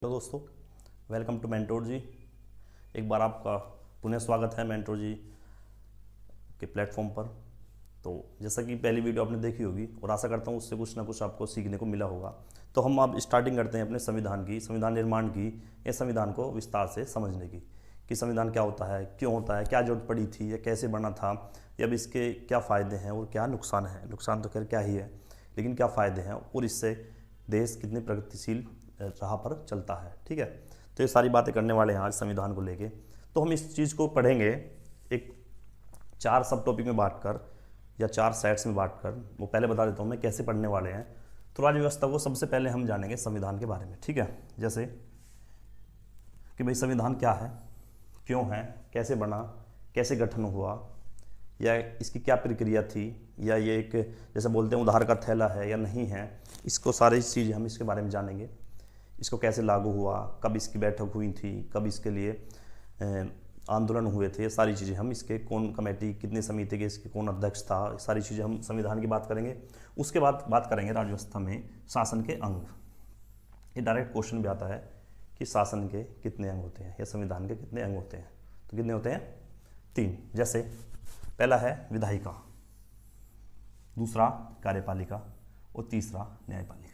Hello दोस्तों, welcome to mentor जी। एक बार आपका पुनः स्वागत है मेंटोर जी के प्लेटफॉर्म पर। तो जैसा कि पहली वीडियो आपने देखी होगी और आशा करता हूँ उससे कुछ ना कुछ आपको सीखने को मिला होगा। तो हम अब स्टार्टिंग करते हैं अपने संविधान की, संविधान निर्माण की, या संविधान को विस्तार से समझने की कि संविधान क्या होता है, क्यों होता है, क्या जरूरत पड़ी थी, या कैसे बना था, या अब इसके क्या फ़ायदे हैं और क्या नुकसान है। नुकसान तो खैर क्या ही है, लेकिन क्या फ़ायदे हैं और इससे देश कितने प्रगतिशील राह पर चलता है। ठीक है, तो ये सारी बातें करने वाले हैं आज संविधान को लेके। तो हम इस चीज़ को पढ़ेंगे एक 4 सब टॉपिक में बांट कर या 4 सेट्स में बांट कर। वो पहले बता देता हूँ मैं कैसे पढ़ने वाले हैं। तो राज्य व्यवस्था को सबसे पहले हम जानेंगे संविधान के बारे में। ठीक है, जैसे कि भाई संविधान क्या है, क्यों है, कैसे बना, कैसे गठन हुआ, या इसकी क्या प्रक्रिया थी, या ये एक जैसे बोलते हैं उधार का थैला है या नहीं है। इसको सारी चीज़ें हम इसके बारे में जानेंगे। इसको कैसे लागू हुआ, कब इसकी बैठक हुई थी, कब इसके लिए आंदोलन हुए थे, सारी चीज़ें हम इसके कौन कमेटी, कितने समिति के इसके कौन अध्यक्ष था, सारी चीज़ें हम संविधान की बात करेंगे। उसके बाद बात करेंगे राज्य व्यवस्था में शासन के अंग। ये डायरेक्ट क्वेश्चन भी आता है कि शासन के कितने अंग होते हैं या संविधान के कितने अंग होते हैं। तो कितने होते हैं? 3। जैसे पहला है विधायिका, दूसरा कार्यपालिका और तीसरा न्यायपालिका।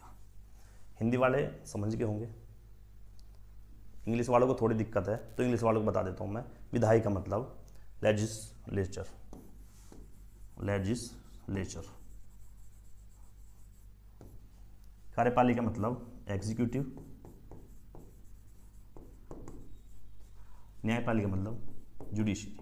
हिंदी वाले समझ के होंगे, इंग्लिश वालों को थोड़ी दिक्कत है तो इंग्लिश वालों को बता देता हूँ मैं। विधायिका मतलब लेजिस्लेचर, लेजिस्लेचर। कार्यपालिका मतलब एग्जीक्यूटिव, न्यायपालिका मतलब जुडिशरी।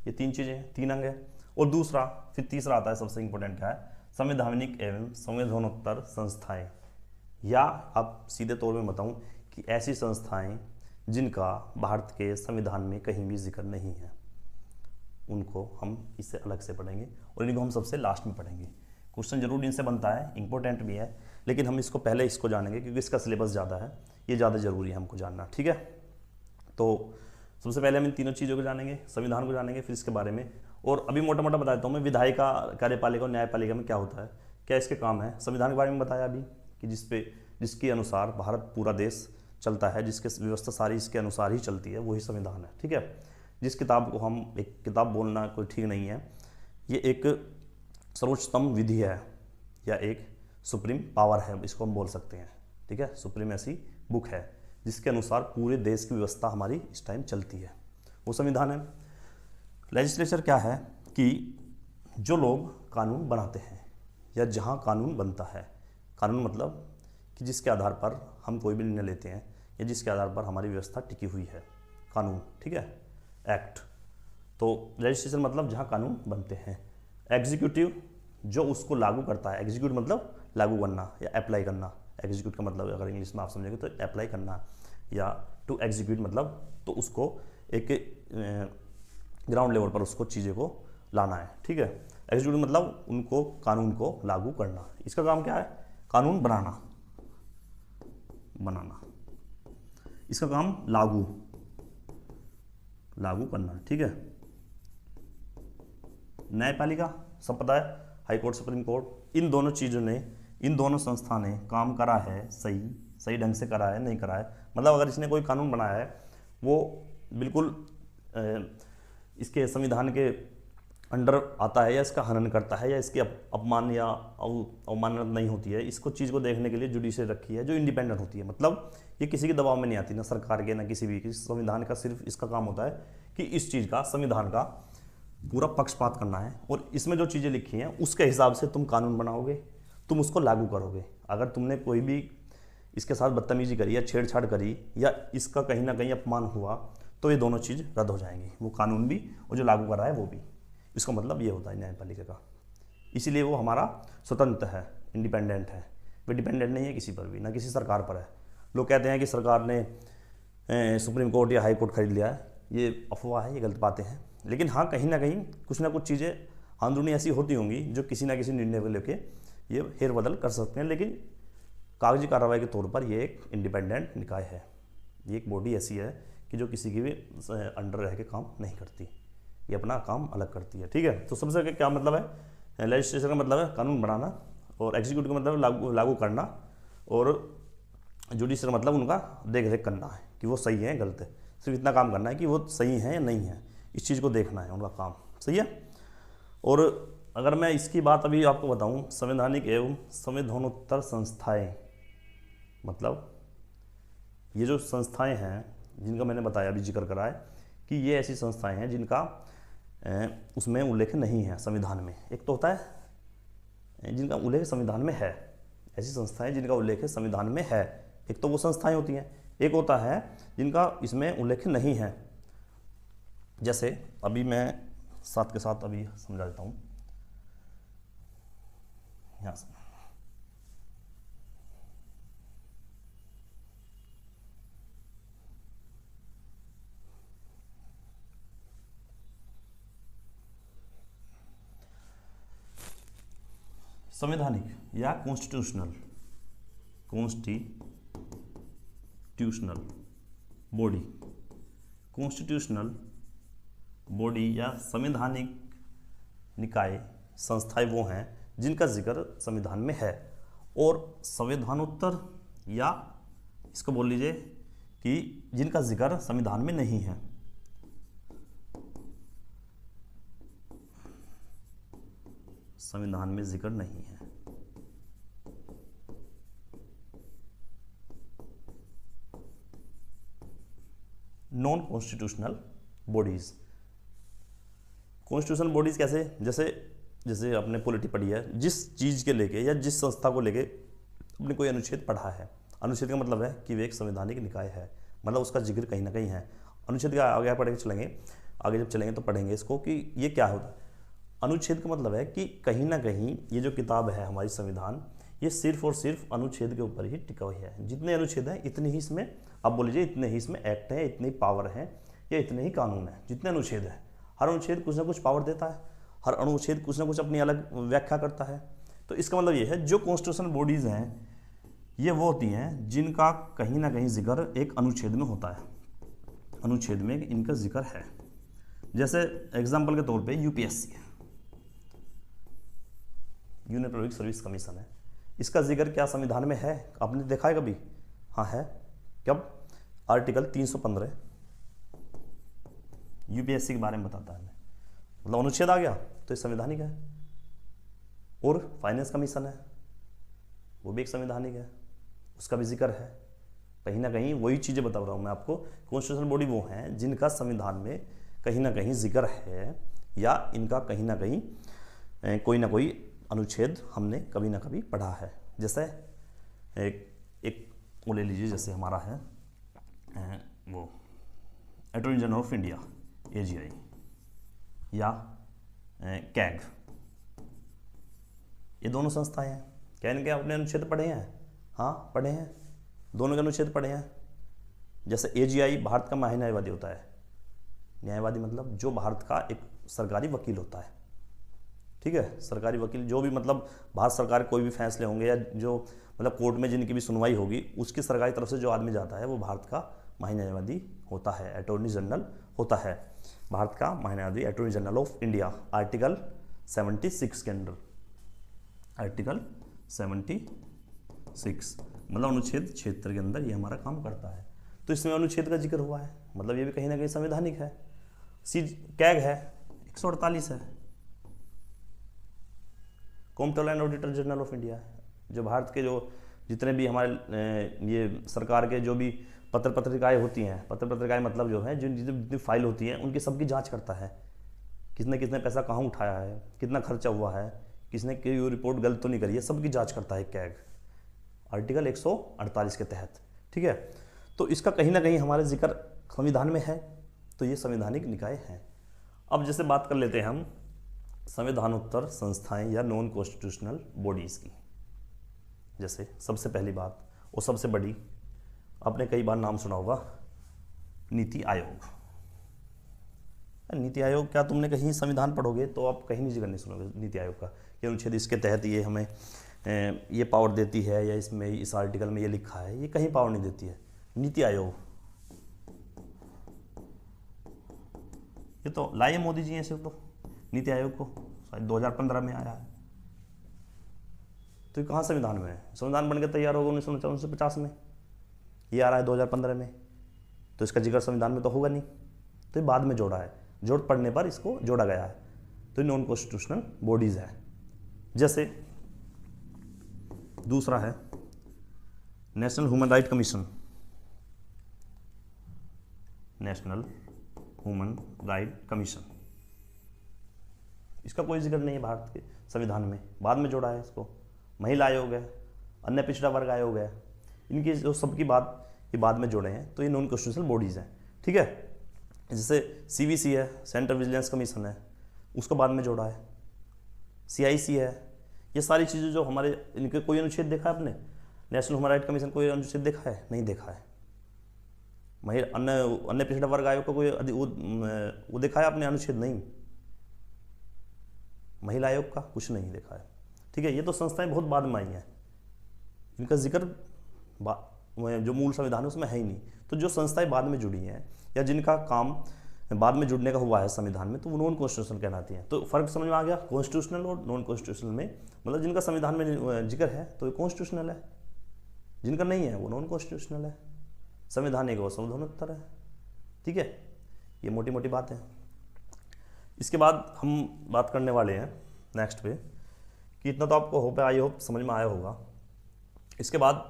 ये 3 चीजें हैं, 3 अंग है। और दूसरा फिर तीसरा आता है, सबसे इंपॉर्टेंट क्या है, संवैधानिक एवं संवैधानोत्तर संस्थाएं, या अब सीधे तौर में बताऊं कि ऐसी संस्थाएं जिनका भारत के संविधान में कहीं भी जिक्र नहीं है, उनको हम इससे अलग से पढ़ेंगे और इनको हम सबसे लास्ट में पढ़ेंगे। क्वेश्चन जरूर इनसे बनता है, इंपॉर्टेंट भी है, लेकिन हम इसको पहले इसको जानेंगे क्योंकि इसका सिलेबस ज़्यादा है, ये ज़्यादा जरूरी है हमको जानना। ठीक है, तो सबसे पहले हम इन तीनों चीज़ों को जानेंगे, संविधान को जानेंगे, फिर इसके बारे में। और अभी मोटा मोटा बता देता हूँ मैं, विधायिका, कार्यपालिका और न्यायपालिका में क्या होता है, क्या इसके काम है। संविधान के बारे में बताया अभी कि जिसके अनुसार भारत पूरा देश चलता है, जिसके व्यवस्था सारी इसके अनुसार ही चलती है, वही संविधान है। ठीक है, जिस किताब को हम एक किताब बोलना कोई ठीक नहीं है, ये एक सर्वोच्चतम विधि है या एक सुप्रीम पावर है, इसको हम बोल सकते हैं। ठीक है, सुप्रीम ऐसी बुक है जिसके अनुसार पूरे देश की व्यवस्था हमारी इस टाइम चलती है, वो संविधान है। लेजिस्लेचर क्या है कि जो लोग कानून बनाते हैं या जहाँ कानून बनता है, कानून मतलब कि जिसके आधार पर हम कोई भी निर्णय लेते हैं या जिसके आधार पर हमारी व्यवस्था टिकी हुई है, कानून। ठीक है, एक्ट। तो लेजिस्लेचर मतलब जहाँ कानून बनते हैं। एग्जीक्यूटिव जो उसको लागू करता है, एग्जीक्यूट मतलब लागू करना या अप्लाई करना। एग्जीक्यूट का मतलब अगर इंग्लिश में आप समझेंगे तो अप्लाई करना, या टू एग्जीक्यूट मतलब तो उसको एक ग्राउंड लेवल पर उसको चीज़ें को लाना है। ठीक है, एग्जीक्यूटिव मतलब उनको कानून को लागू करना। इसका काम क्या है? कानून बनाना, इसका काम लागू करना। ठीक है, न्यायपालिका सब पता है, हाई कोर्ट, सुप्रीम कोर्ट। इन दोनों चीज़ों ने, इन दोनों संस्था ने काम करा है, सही ढंग से करा है, नहीं करा है। मतलब अगर इसने कोई कानून बनाया है वो बिल्कुल इसके संविधान के अंडर आता है, या इसका हनन करता है, या इसकी अपमान या अवमानना नहीं होती है, इसको चीज़ को देखने के लिए जुडिशरी रखी है जो इंडिपेंडेंट होती है। मतलब ये किसी के दबाव में नहीं आती, ना सरकार के, ना किसी भी। संविधान का सिर्फ इसका काम होता है कि इस चीज़ का, संविधान का पूरा पक्षपात करना है, और इसमें जो चीज़ें लिखी हैं उसके हिसाब से तुम कानून बनाओगे, तुम उसको लागू करोगे। अगर तुमने कोई भी इसके साथ बदतमीजी करी या छेड़छाड़ करी या इसका कहीं ना कहीं अपमान हुआ तो ये दोनों चीज़ रद्द हो जाएंगी, वो कानून भी और जो लागू करा है वो भी। इसका मतलब ये होता है न्यायपालिका का। इसीलिए वो हमारा स्वतंत्र है, इंडिपेंडेंट है, वो डिपेंडेंट नहीं है किसी पर भी, ना किसी सरकार पर है। लोग कहते हैं कि सरकार ने सुप्रीम कोर्ट या हाई कोर्ट खरीद लिया है, ये अफवाह है, ये गलत बातें हैं। लेकिन हाँ, कहीं ना कहीं कुछ ना कुछ चीज़ें अंदरूनी ऐसी होती होंगी जो किसी ना किसी निर्णय को लेकर ये फेर बदल कर सकते हैं, लेकिन कागजी कार्रवाई के तौर पर ये एक इंडिपेंडेंट निकाय है। ये एक बॉडी ऐसी है कि जो किसी की भी अंडर रह के काम नहीं करती, ये अपना काम अलग करती है। ठीक है, तो सबसे क्या मतलब है, लेजिस्लेशन का मतलब है कानून बनाना और एग्जीक्यूटिव का मतलब लागू करना, और जुडिशियल मतलब उनका देख रेख करना है कि वो सही है गलत है। सिर्फ इतना काम करना है कि वो सही है या नहीं है, इस चीज़ को देखना है उनका काम, सही है। और अगर मैं इसकी बात अभी आपको बताऊं, संवैधानिक एवं संवैधानोत्तर संस्थाएं, मतलब ये जो संस्थाएं हैं जिनका मैंने बताया अभी जिक्र करा है कि ये ऐसी संस्थाएं हैं जिनका उसमें उल्लेख नहीं है संविधान में। एक तो होता है जिनका उल्लेख संविधान में है, ऐसी संस्थाएं जिनका उल्लेख संविधान में है, एक तो वो संस्थाएं होती हैं। एक होता है जिनका इसमें उल्लेख नहीं है। जैसे अभी मैं साथ के साथ अभी समझा देता हूँ यहाँ से। संवैधानिक या कॉन्स्टिट्यूशनल बॉडी, कॉन्स्टिट्यूशनल बॉडी या संवैधानिक निकाय संस्थाएं वो हैं जिनका जिक्र संविधान में है, और संवैधानोत्तर या इसको बोल लीजिए कि जिनका जिक्र संविधान में नहीं है। संविधान में जिक्र नहीं है। Non constitutional bodies, constitutional bodies कैसे, जैसे आपने पॉलिटी पढ़ी है, जिस चीज़ के लेके या जिस संस्था को लेके आपने कोई अनुच्छेद पढ़ा है, अनुच्छेद का मतलब है कि वे एक संवैधानिक निकाय है, मतलब उसका जिक्र कहीं ना कहीं है। अनुच्छेद का आगे पढ़ चलेंगे, आगे जब चलेंगे तो पढ़ेंगे इसको कि ये क्या होता है। अनुच्छेद का मतलब है कि कहीं ना कहीं ये जो किताब है हमारी संविधान, ये सिर्फ और सिर्फ अनुच्छेद के ऊपर ही टिका हुआ है। जितने अनुच्छेद हैं इतने ही इसमें, आप बोल लीजिए इतने ही इसमें एक्ट है, इतनी पावर है या इतने ही कानून है। जितने अनुच्छेद हैं, हर अनुच्छेद कुछ ना कुछ पावर देता है, हर अनुच्छेद कुछ ना कुछ अपनी अलग व्याख्या करता है। तो इसका मतलब ये है जो कॉन्स्टिट्यूशनल बॉडीज़ हैं ये वो होती हैं जिनका कहीं ना कहीं जिक्र एक अनुच्छेद में होता है, अनुच्छेद में इनका जिक्र है। जैसे एग्जाम्पल के तौर पे यूपीएससी है, यूनियन पब्लिक सर्विस कमीशन है, इसका जिक्र क्या संविधान में है? आपने देखा है कभी? हाँ है। कब? आर्टिकल 315 यूपीएससी के बारे में बताता है, मतलब अनुच्छेद आ गया तो ये संवैधानिक है। और फाइनेंस कमीशन है, वो भी एक संवैधानिक है, उसका भी जिक्र है। कहीं ना कहीं वही चीज़ें बता रहा हूँ मैं आपको, कॉन्स्टिट्यूशनल बॉडी वो हैं जिनका संविधान में कहीं ना कहीं जिक्र है, या इनका कहीं ना कहीं कोई ना कोई अनुच्छेद हमने कभी ना कभी पढ़ा है। जैसे एक वो ले लीजिए, जैसे हमारा है वो attorney general of India AGI या कैग, ये दोनों संस्थाएं हैं। क्या इनके अपने अनुच्छेद पढ़े हैं? हाँ पढ़े हैं, दोनों के अनुच्छेद पढ़े हैं। जैसे AGI भारत का महान्यायवादी होता है, न्यायवादी मतलब जो भारत का एक सरकारी वकील होता है, ठीक है, सरकारी वकील जो भी मतलब भारत सरकार कोई भी फैसले होंगे या जो मतलब कोर्ट में जिनकी भी सुनवाई होगी उसकी सरकारी तरफ से जो आदमी जाता है वो भारत का महान्यायवादी होता है, अटॉर्नी जनरल होता है। भारत का महान्यायवादी attorney general of India article 76 के अंडर, आर्टिकल 76 मतलब अनुच्छेद 76 के अंदर ये हमारा काम करता है। तो इसमें अनुच्छेद का जिक्र हुआ है, मतलब ये भी कहीं ना कहीं संवैधानिक है। कैग है 148 है, comptroller and auditor general of India है, जो भारत के जो जितने भी हमारे ये सरकार के जो भी पत्रिकाएं होती हैं, पत्रिकाएं मतलब जो है जितनी फाइल होती हैं उनकी सबकी जांच करता है। किसने किसने पैसा कहाँ उठाया है, कितना खर्चा हुआ है, किसने कोई रिपोर्ट गलत तो नहीं करी है, सबकी जांच करता है कैग आर्टिकल 148 के तहत, ठीक है। तो इसका कहीं ना कहीं हमारे जिक्र संविधान में है, तो ये संवैधानिक निकाय हैं। अब जैसे बात कर लेते हैं हम संवैधानोत्तर संस्थाएं या नॉन कॉन्स्टिट्यूशनल बॉडीज़ की। जैसे सबसे पहली बात और सबसे बड़ी, आपने कई बार नाम सुना होगा नीति आयोग। नीति आयोग क्या तुमने कहीं संविधान पढ़ोगे तो आप कहीं नहीं जिक्र नहीं सुनोगे नीति आयोग का, कि अनुच्छेद इसके तहत ये हमें ये पावर देती है या इसमें इस आर्टिकल में ये लिखा है, ये कहीं पावर नहीं देती है। नीति आयोग ये तो लाए मोदी जी ऐसे, तो नीति आयोग को शायद 2015 में आया है, तो ये कहाँ संविधान में है? संविधान बन के तैयार होगा 1949 में, ये आ रहा है 2015 में, तो इसका जिक्र संविधान में तो होगा नहीं, तो ये बाद में जोड़ा है, जरूरत पड़ने पर इसको जोड़ा गया है। तो ये नॉन कॉन्स्टिट्यूशनल बॉडीज है। जैसे दूसरा है national human right commission, national human right commission, इसका कोई जिक्र नहीं है भारत के संविधान में, बाद में जोड़ा है इसको। महिला आयोग है, अन्य पिछड़ा वर्ग आयोग है, इनकी जो सबकी बात ये बाद में जोड़े हैं, तो ये नॉन कॉन्स्टिट्यूशनल बॉडीज़ हैं, ठीक है। जैसे CVC है, सेंट्रल विजिलेंस कमीशन है, उसको बाद में जोड़ा है। CIC है, ये सारी चीज़ें जो हमारे, इनके कोई अनुच्छेद देखा है आपने? नेशनल ह्यूमन राइट कमीशन कोई अनुच्छेद देखा है? नहीं देखा है। अन्य पिछड़ा वर्ग आयोग का कोई वो देखा है आपने अनुच्छेद? नहीं। महिला आयोग का कुछ नहीं देखा है, ठीक है। ये तो संस्थाएं बहुत बाद में आई हैं, इनका जिक्र जो मूल संविधान है उसमें है ही नहीं। तो जो संस्थाएं बाद में जुड़ी हैं या जिनका काम बाद में जुड़ने का हुआ है संविधान में, तो वो नॉन कॉन्स्टिट्यूशनल कहलाती हैं। तो फर्क समझ में आ गया कॉन्स्टिट्यूशनल और नॉन कॉन्स्टिट्यूशनल में? मतलब जिनका संविधान में जिक्र है तो ये कॉन्स्टिट्यूशनल है, जिनका नहीं है वो नॉन कॉन्स्टिट्यूशनल है। संविधान एक संविधानोत्तर है, ठीक है। ये मोटी मोटी बात है। इसके बाद हम बात करने वाले हैं नेक्स्ट पे, कि इतना तो आपको आई होप समझ में आया होगा। इसके बाद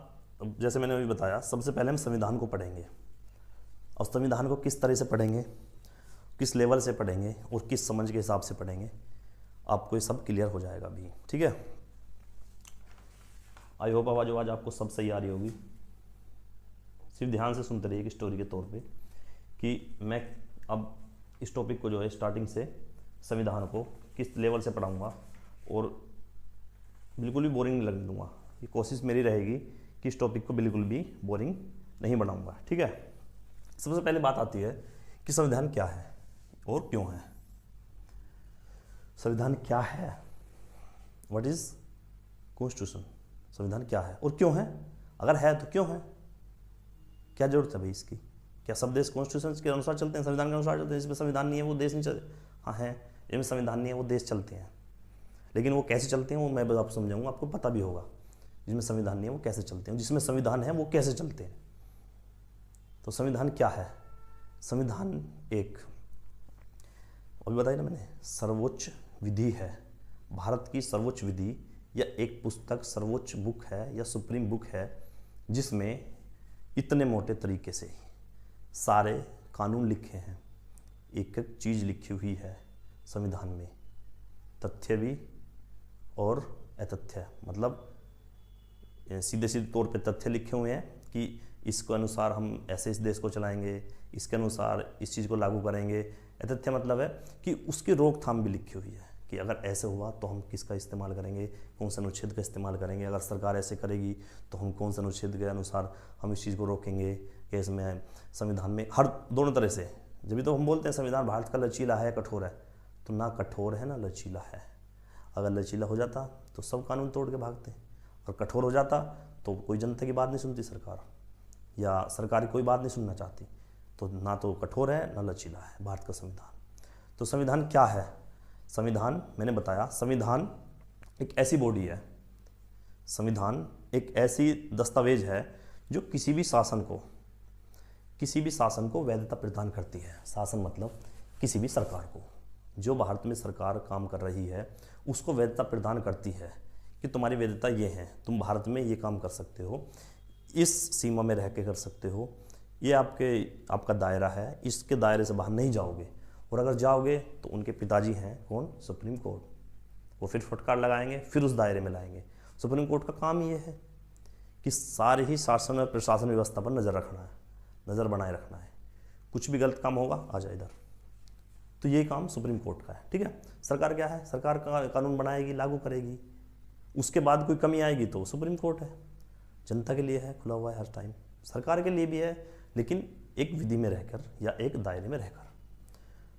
जैसे मैंने अभी बताया, सबसे पहले हम संविधान को पढ़ेंगे, और संविधान को किस तरह से पढ़ेंगे, किस लेवल से पढ़ेंगे और किस समझ के हिसाब से पढ़ेंगे, आपको ये सब क्लियर हो जाएगा अभी, ठीक है। आई होप आवाज़ आपको सब सही आ रही होगी। सिर्फ ध्यान से सुनते रहिए स्टोरी के तौर पे, कि मैं अब इस टॉपिक को जो है स्टार्टिंग से संविधान को किस लेवल से पढ़ाऊँगा, और बिल्कुल भी बोरिंग नहीं लगने दूँगा। ये कोशिश मेरी रहेगी कि इस टॉपिक को बिल्कुल भी बोरिंग नहीं बनाऊँगा, ठीक है। सबसे पहले बात आती है कि संविधान क्या है और क्यों है। संविधान क्या है? What is constitution? संविधान क्या है और क्यों है? अगर है तो क्यों है? क्या जरूरत है भाई इसकी? क्या सब देश कॉन्स्टिट्यूशन के अनुसार चलते हैं, संविधान के अनुसार चलते हैं? जिसमें संविधान नहीं है वो देश नहीं चलते। हाँ है, जिसमें संविधान नहीं है वो देश चलते हैं, लेकिन वो कैसे चलते हैं वो मैं बस आपको समझाऊंगा, आपको पता भी होगा। जिसमें संविधान नहीं है वो कैसे चलते हैं, जिसमें संविधान है वो कैसे चलते हैं। तो संविधान क्या है? संविधान एक, अभी बताया ना मैंने, सर्वोच्च विधि है। भारत की सर्वोच्च विधि या एक पुस्तक, सर्वोच्च बुक है या सुप्रीम बुक है, जिसमें इतने मोटे तरीके से सारे कानून लिखे हैं, एक एक चीज़ लिखी हुई है संविधान में, तथ्य भी और अतथ्य। मतलब सीधे सीधे तौर पे तथ्य लिखे हुए हैं कि इसके अनुसार हम ऐसे इस देश को चलाएंगे, इसके अनुसार इस चीज़ को लागू करेंगे। अतथ्य मतलब है कि उसकी रोकथाम भी लिखी हुई है कि अगर ऐसे हुआ तो हम किसका इस्तेमाल करेंगे, कौन से अनुच्छेद का इस्तेमाल करेंगे, अगर सरकार ऐसे करेगी तो हम कौन से अनुच्छेद के अनुसार हम इस चीज़ को रोकेंगे। कि इसमें संविधान में हर दोनों तरह से, जब भी तो हम बोलते हैं संविधान भारत का लचीला है, कठोर है, तो ना कठोर है ना लचीला है। अगर लचीला हो जाता तो सब कानून तोड़ के भागते, और कठोर हो जाता तो कोई जनता की बात नहीं सुनती सरकार, या सरकार की कोई बात नहीं सुनना चाहती। तो ना तो कठोर है ना लचीला है भारत का संविधान। तो संविधान क्या है? संविधान मैंने बताया, संविधान एक ऐसी बॉडी है, संविधान एक ऐसी दस्तावेज है जो किसी भी शासन को वैधता प्रदान करती है। शासन मतलब किसी भी सरकार को, जो भारत में सरकार काम कर रही है उसको वैधता प्रदान करती है कि तुम्हारी वैधता ये है, तुम भारत में ये काम कर सकते हो, इस सीमा में रह के कर सकते हो, ये आपका दायरा है, इसके दायरे से बाहर नहीं जाओगे, और अगर जाओगे तो उनके पिताजी हैं कौन? Supreme court. वो फिर फटकार लगाएंगे, फिर उस दायरे में लाएंगे। सुप्रीम कोर्ट का काम ये है कि सारे ही शासन और प्रशासन व्यवस्था पर नज़र रखना है, नज़र बनाए रखना है। कुछ भी गलत काम होगा आ जाए इधर, तो ये काम सुप्रीम कोर्ट का है, ठीक है। सरकार क्या है? सरकार का कानून बनाएगी, लागू करेगी, उसके बाद कोई कमी आएगी तो सुप्रीम कोर्ट है। जनता के लिए है, खुला हुआ है हर टाइम, सरकार के लिए भी है, लेकिन एक विधि में रहकर या एक दायरे में रहकर।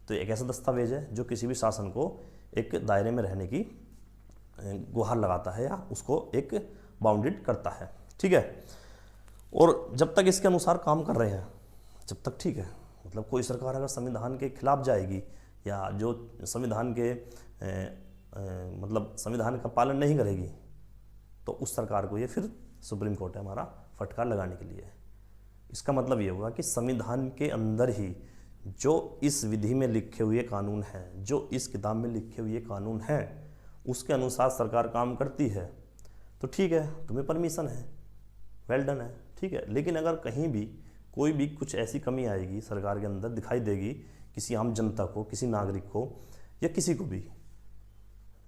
तो एक ऐसा दस्तावेज है जो किसी भी शासन को एक दायरे में रहने की गुहार लगाता है या उसको एक बाउंडेड करता है, ठीक है। और जब तक इसके अनुसार काम कर रहे हैं जब तक ठीक है। मतलब कोई सरकार अगर संविधान के खिलाफ जाएगी या जो संविधान के मतलब संविधान का पालन नहीं करेगी तो उस सरकार को ये फिर सुप्रीम कोर्ट है हमारा फटकार लगाने के लिए। इसका मतलब ये होगा कि संविधान के अंदर ही जो इस विधि में लिखे हुए कानून हैं, जो इस किताब में लिखे हुए कानून हैं, उसके अनुसार सरकार काम करती है तो ठीक है, तुम्हें परमिशन है, वेल डन है, ठीक है। लेकिन अगर कहीं भी कोई भी कुछ ऐसी कमी आएगी सरकार के अंदर, दिखाई देगी किसी आम जनता को, किसी नागरिक को, या किसी को भी,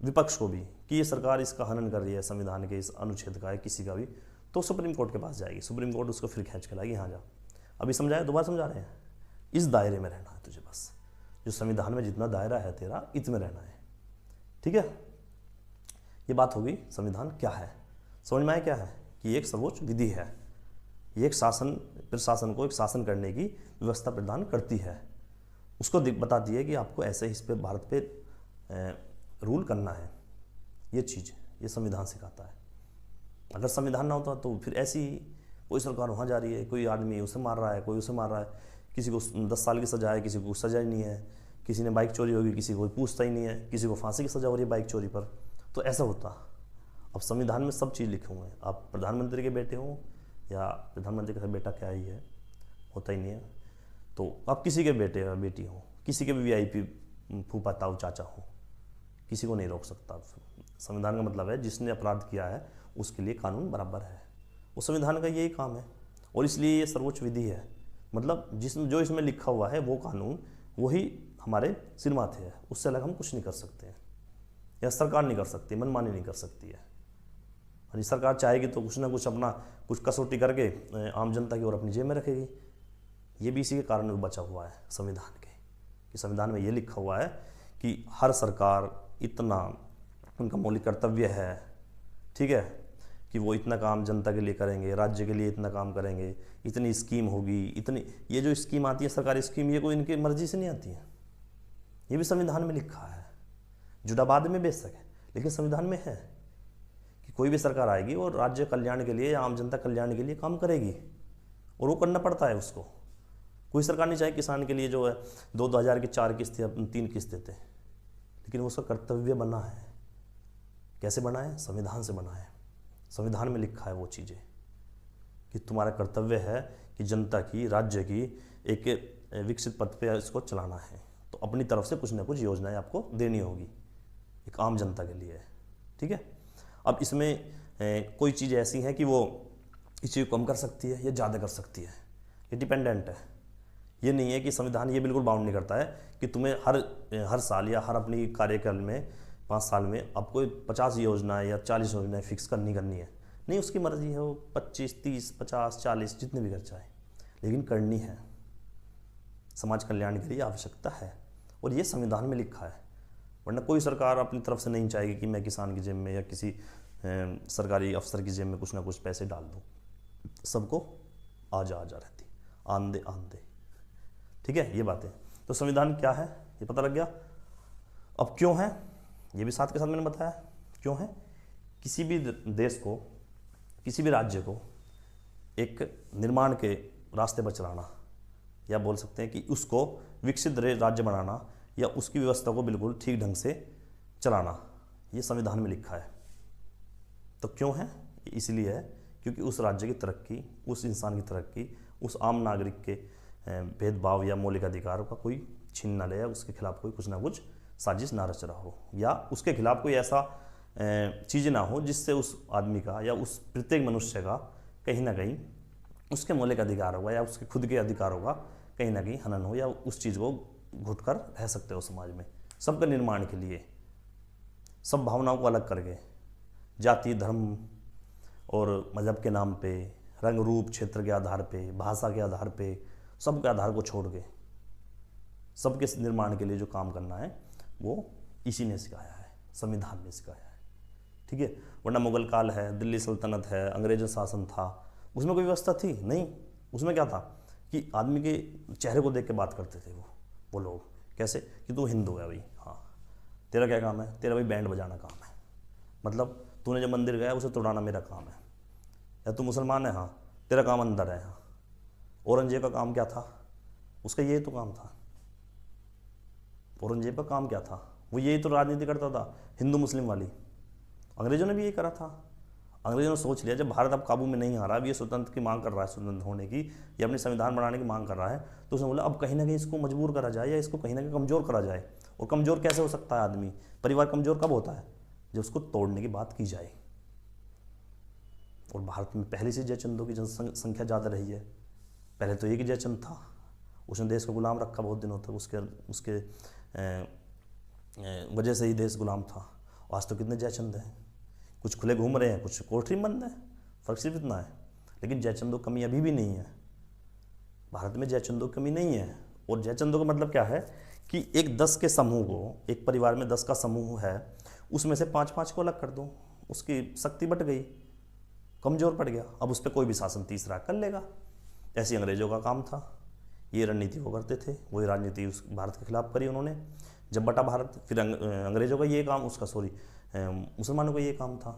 विपक्ष को भी, कि ये सरकार इसका हनन कर रही है, संविधान के इस अनुच्छेद का है, किसी का भी, तो सुप्रीम कोर्ट के पास जाएगी। सुप्रीम कोर्ट उसको फिर खींच के लाएगी, यहाँ जा, अभी समझाया, दोबारा समझा रहे हैं, इस दायरे में रहना है तुझे, बस जो संविधान में जितना दायरा है तेरा, इतने रहना है, ठीक है। ये बात होगी संविधान क्या है। समझ में आया क्या है कि एक सर्वोच्च विधि है, ये एक शासन, प्रशासन को एक शासन करने की व्यवस्था प्रदान करती है, उसको बताती है कि आपको ऐसे इस पे भारत पे रूल करना है। ये चीज़ ये संविधान सिखाता है। अगर संविधान ना होता तो फिर ऐसी कोई सरकार वहाँ जा रही है, कोई आदमी उसे मार रहा है, कोई उसे मार रहा है, किसी को 10 साल की सजा है, किसी को सजा ही नहीं है, किसी ने बाइक चोरी होगी, किसी को कोई पूछता ही नहीं है, किसी को फांसी की सजा हो रही है बाइक चोरी पर, तो ऐसा होता। अब संविधान में सब चीज़ लिखे हुए हैं, आप प्रधानमंत्री के बेटे हों या प्रधानमंत्री का बेटा क्या ही है, होता ही नहीं है, तो आप किसी के बेटे या बेटी हो, किसी के भी VIP फूफा ताऊ चाचा हो, किसी को नहीं रोक सकता। संविधान का मतलब है जिसने अपराध किया है उसके लिए कानून बराबर है, वो संविधान का यही काम है, और इसलिए ये सर्वोच्च विधि है। मतलब जो इसमें लिखा हुआ है वो कानून वही हमारे सिर माथे है, उससे अलग हम कुछ नहीं कर सकते हैं, या सरकार नहीं कर सकती, मनमानी नहीं कर सकती है। और सरकार चाहेगी तो कुछ ना कुछ अपना कुछ कसौटी करके आम जनता की ओर अपनी जेब में रखेगी। ये भी इसी के कारण बचा हुआ है संविधान के, कि संविधान में ये लिखा हुआ है कि हर सरकार इतना, उनका मौलिक कर्तव्य है, ठीक है, कि वो इतना काम जनता के लिए करेंगे, राज्य के लिए इतना काम करेंगे, इतनी स्कीम होगी, इतनी, ये जो स्कीम आती है सरकारी स्कीम, ये कोई इनकी मर्जी से नहीं आती है, ये भी संविधान में लिखा है। जुड़ा बाद में बेशक है, लेकिन संविधान में है कि कोई भी सरकार आएगी और राज्य कल्याण के लिए या आम जनता कल्याण के लिए काम करेगी, और वो करना पड़ता है उसको। कोई सरकार नहीं चाहे किसान के लिए जो है 2-2 हज़ार की 4 किस्त या 3 किस्त देते, लेकिन उसका कर्तव्य बना है। कैसे बना है? संविधान से बना है। संविधान में लिखा है वो चीज़ें कि तुम्हारा कर्तव्य है कि जनता की, राज्य की एक विकसित पथ पे इसको चलाना है, तो अपनी तरफ से कुछ ना कुछ योजनाएं आपको देनी होगी एक आम जनता के लिए, ठीक है। अब इसमें कोई चीज़ ऐसी है कि वो इस चीज़ को कम कर सकती है या ज़्यादा कर सकती है, ये डिपेंडेंट है। ये नहीं है कि संविधान ये बिल्कुल बाउंड नहीं करता है कि तुम्हें हर साल या हर अपनी कार्यकाल में 5 साल में आपको 50 योजनाएं या 40 योजनाएं फिक्स करनी है। नहीं, उसकी मर्जी है, वो 25, 30, 50, 40 जितने भी कर चाहे, लेकिन करनी है। समाज कल्याण के लिए आवश्यकता है, और ये संविधान में लिखा है। वरना कोई सरकार अपनी तरफ से नहीं चाहेगी कि मैं किसान की जेब में या किसी सरकारी अफसर की जेब में कुछ ना कुछ पैसे डाल दूँ। सबको आजा रहती, आन दे, ठीक है। ये बातें, तो संविधान क्या है ये पता लग गया। अब क्यों है ये भी साथ के साथ मैंने बताया, क्यों है। किसी भी देश को, किसी भी राज्य को एक निर्माण के रास्ते पर चलाना, या बोल सकते हैं कि उसको विकसित राज्य बनाना, या उसकी व्यवस्था को बिल्कुल ठीक ढंग से चलाना, ये संविधान में लिखा है। तो क्यों है? इसलिए है क्योंकि उस राज्य की तरक्की, उस इंसान की तरक्की, उस आम नागरिक के भेदभाव या मौलिक अधिकारों का कोई छीन ना ले, या उसके खिलाफ कोई कुछ ना कुछ साजिश ना रच रहा हो, या उसके खिलाफ कोई ऐसा चीज़ ना हो जिससे उस आदमी का या उस प्रत्येक मनुष्य का कहीं ना कहीं उसके मौलिक अधिकार होगा या उसके खुद के अधिकारों का कहीं ना कहीं हनन हो, या उस चीज़ को घुट कर रह सकते हो समाज में। सबके निर्माण के लिए, सब भावनाओं को अलग करके, जाति, धर्म और मजहब के नाम पे, रंग रूप क्षेत्र के आधार पे, भाषा के आधार पे, सबके आधार को छोड़ के सबके निर्माण के लिए जो काम करना है वो इसी ने सिखाया है, संविधान ने सिखाया है, ठीक है। वरना मुगल काल है, दिल्ली सल्तनत है, अंग्रेजों शासन था, उसमें कोई व्यवस्था थी नहीं। उसमें क्या था कि आदमी के चेहरे को देख के बात करते थे वो लोग। कैसे? कि तू हिंदू है भाई, हाँ, तेरा क्या काम है? तेरा भाई बैंड बजाना काम है, मतलब तूने जब मंदिर गया उसे तोड़ाना मेरा काम है। या तू मुसलमान है, हाँ, तेरा काम अंदर है। हाँ, औरंगजेब का काम क्या था? उसका यही तो काम था। औरंगजेब का काम क्या था? वो यही तो राजनीति करता था, हिंदू मुस्लिम वाली। अंग्रेजों ने भी यही करा था। अंग्रेजों ने सोच लिया जब भारत अब काबू में नहीं आ रहा, अब ये स्वतंत्र की मांग कर रहा है, स्वतंत्र होने की या अपने संविधान बनाने की मांग कर रहा है, तो उसने बोला अब कहीं ना कहीं इसको मजबूर करा जाए या इसको कहीं ना कहीं कमज़ोर करा जाए। और कमज़ोर कैसे हो सकता है आदमी, परिवार कमज़ोर कब होता है, जब उसको तोड़ने की बात की जाए। और भारत में पहले से जयचंदों की जनसंख्या ज़्यादा रही है। पहले तो एक ही जयचंद था, उसने देश को गुलाम रखा बहुत दिनों तक, उसके वजह से ही देश गुलाम था। आज तो कितने जयचंद हैं, कुछ खुले घूम रहे हैं, कुछ कोठरी बंद है, फर्क सिर्फ इतना है। लेकिन जयचंदों की कमी अभी भी नहीं है, भारत में जयचंदों की कमी नहीं है। और जयचंदों का मतलब क्या है कि एक 10 के समूह को, एक परिवार में 10 का समूह है, उसमें से 5-5 को अलग कर दो, उसकी शक्ति बट गई, कमज़ोर पड़ गया, अब उस पर कोई भी शासन तीसरा कर लेगा। ऐसे अंग्रेजों का काम था, ये रणनीति वो करते थे, वही राजनीति उस भारत के खिलाफ करी उन्होंने। जब बटा भारत, फिर अंग्रेजों का ये काम, मुसलमानों का ये काम था,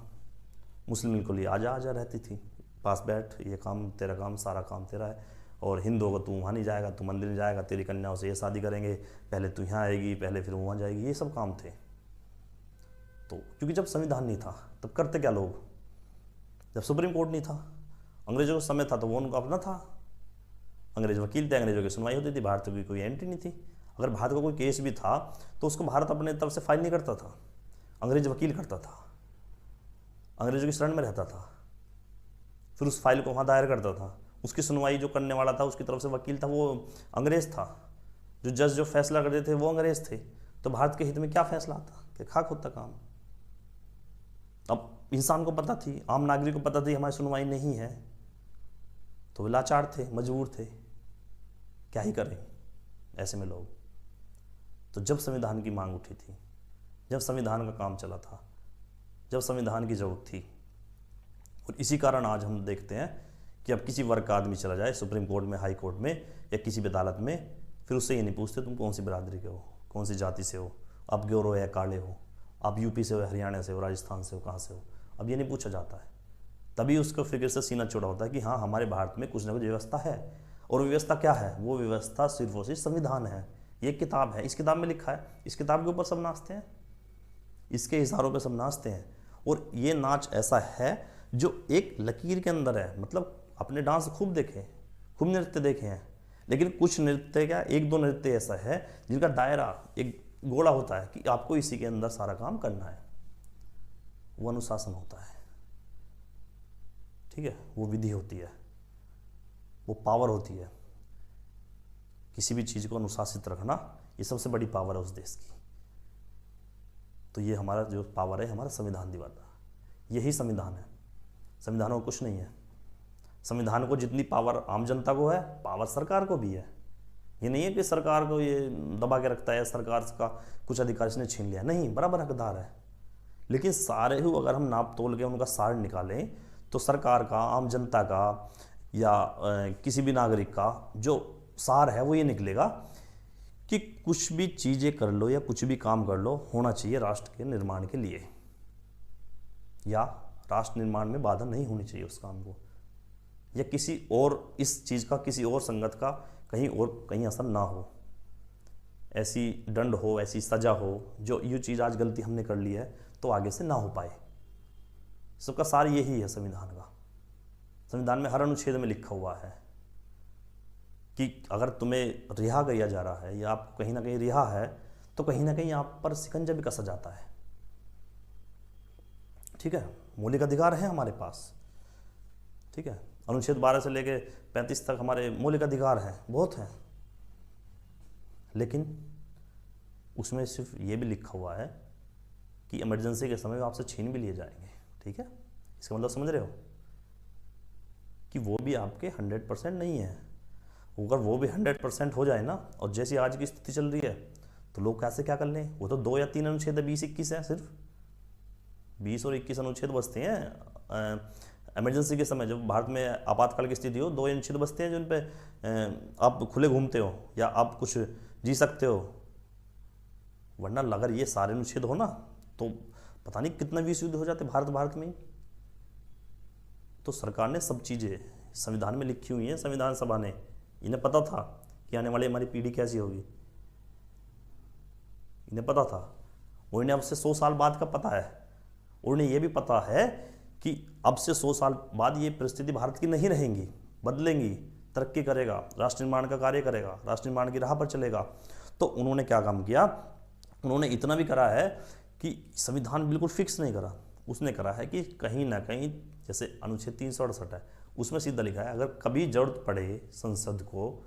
मुस्लिम बिल्कुल ये आजा आजा रहती थी, पास बैठ, ये काम तेरा काम, सारा काम तेरा है। और हिंदुओं को तू वहाँ नहीं जाएगा, तू मंदिर नहीं जाएगा, तेरी कन्याओं से ये शादी करेंगे, पहले तू यहाँ आएगी, पहले फिर वहाँ जाएगी, ये सब काम थे। तो क्योंकि जब संविधान नहीं था तब करते क्या लोग, जब सुप्रीम कोर्ट नहीं था, अंग्रेजों का समय था तो वो उनका अपना था, अंग्रेज वकील थे, अंग्रेजों की सुनवाई होती थी, भारत की कोई एंट्री नहीं थी। अगर भारत का कोई केस भी था तो उसको भारत अपने तरफ से फाइल नहीं करता था, अंग्रेज वकील करता था, अंग्रेजों की शरण में रहता था, फिर उस फाइल को वहाँ दायर करता था, उसकी सुनवाई जो करने वाला था, उसकी तरफ से वकील था, वो अंग्रेज था, जो जज जो फैसला करते थे वो अंग्रेज थे। तो भारत के हित में क्या फैसला आता कि खाक होता काम। अब इंसान को पता थी, आम नागरिक को पता थी हमारी सुनवाई नहीं है, तो वे लाचार थे, मजबूर थे, क्या ही करें ऐसे में लोग। तो जब संविधान की मांग उठी थी, जब संविधान का काम चला था, जब संविधान की जरूरत थी, और इसी कारण आज हम देखते हैं कि अब किसी वर्ग का आदमी चला जाए सुप्रीम कोर्ट में, हाई कोर्ट में या किसी भी अदालत में, फिर उससे ये नहीं पूछते तुम कौन सी बिरादरी के हो, कौन सी जाति से हो, आप गोरे हो या काले हो, आप यूपी से हो, हरियाणा से हो, राजस्थान से हो, कहाँ से हो, अब ये नहीं पूछा जाता है। तभी उसका फिक्र से सीना चौड़ा होता है कि हाँ हमारे भारत में कुछ ना कुछ व्यवस्था है। और व्यवस्था क्या है, वो व्यवस्था सिर्फ और सिर्फ संविधान है। ये किताब है, इस किताब में लिखा है, इस किताब के ऊपर सब नाचते हैं, इसके इशारों पे सब नाचते हैं। और ये नाच ऐसा है जो एक लकीर के अंदर है, मतलब अपने डांस खूब देखे, खूब नृत्य देखे हैं, लेकिन कुछ नृत्य क्या, 1-2 नृत्य ऐसा है जिनका दायरा एक गोला होता है कि आपको इसी के अंदर सारा काम करना है, वो अनुशासन होता है, ठीक है, वो विधि होती है, वो पावर होती है। किसी भी चीज़ को अनुशासित रखना, ये सबसे बड़ी पावर है उस देश की। तो ये हमारा जो पावर है, हमारा संविधान दिवाता, यही संविधान है, संविधान में कुछ नहीं है। संविधान को जितनी पावर आम जनता को है, पावर सरकार को भी है। ये नहीं है कि सरकार को ये दबा के रखता है, सरकार का कुछ अधिकार इसने छीन लिया, नहीं, बराबर हकदार है। लेकिन सारे ही अगर हम नाप तोल के उनका सार निकालें तो सरकार का, आम जनता का या किसी भी नागरिक का जो सार है वो ये निकलेगा कि कुछ भी चीज़ें कर लो या कुछ भी काम कर लो, होना चाहिए राष्ट्र के निर्माण के लिए, या राष्ट्र निर्माण में बाधा नहीं होनी चाहिए उस काम को, या किसी और इस चीज़ का, किसी और संगत का कहीं असर ना हो, ऐसी दंड हो, ऐसी सजा हो, जो ये चीज़ आज गलती हमने कर ली है तो आगे से ना हो पाए। सबका सार यही है संविधान का। संविधान में हर अनुच्छेद में लिखा हुआ है कि अगर तुम्हें रिहा किया जा रहा है या आप कहीं ना कहीं रिहा है तो कहीं ना कहीं आप पर शिकंजा भी कसा जाता है, ठीक है। मौलिक अधिकार है हमारे पास, ठीक है, अनुच्छेद 12 से लेके 35 तक हमारे मौलिक अधिकार हैं, बहुत हैं, लेकिन उसमें सिर्फ ये भी लिखा हुआ है कि इमरजेंसी के समय आपसे छीन भी लिए जाएंगे, ठीक है। इसका मतलब समझ रहे हो कि वो भी आपके 100% नहीं है। अगर वो भी 100% हो जाए ना, और जैसी आज की स्थिति चल रही है, तो लोग कैसे क्या कर लें। वो तो 2 या 3 अनुच्छेद है, 20-21 है, सिर्फ 20 और 21 अनुच्छेद बचते हैं इमरजेंसी के समय। जब भारत में आपातकाल की स्थिति हो, 2 अनुच्छेद बचते हैं जिन पे आप खुले घूमते हो या आप कुछ जी सकते हो, वरना अगर ये सारे अनुच्छेद हो ना तो पता नहीं कितना विश्व युद्ध हो जाते भारत में ही। तो सरकार ने सब चीज़ें संविधान में लिखी हुई हैं, संविधान सभा ने, इन्हें पता था कि आने वाली हमारी पीढ़ी कैसी होगी, इन्हें पता था, और इन्हें अब से 100 साल बाद का पता है, और इन्हें यह भी पता है कि अब से 100 साल बाद ये परिस्थिति भारत की नहीं रहेंगी, बदलेंगी, तरक्की करेगा, राष्ट्र निर्माण का कार्य करेगा, राष्ट्र निर्माण की राह पर चलेगा। तो उन्होंने क्या काम किया, उन्होंने इतना भी करा है कि संविधान बिल्कुल फिक्स नहीं करा, उसने करा है कि कहीं ना कहीं, जैसे अनुच्छेद 368 है उसमें सीधा लिखा है अगर कभी जरूरत पड़े संसद को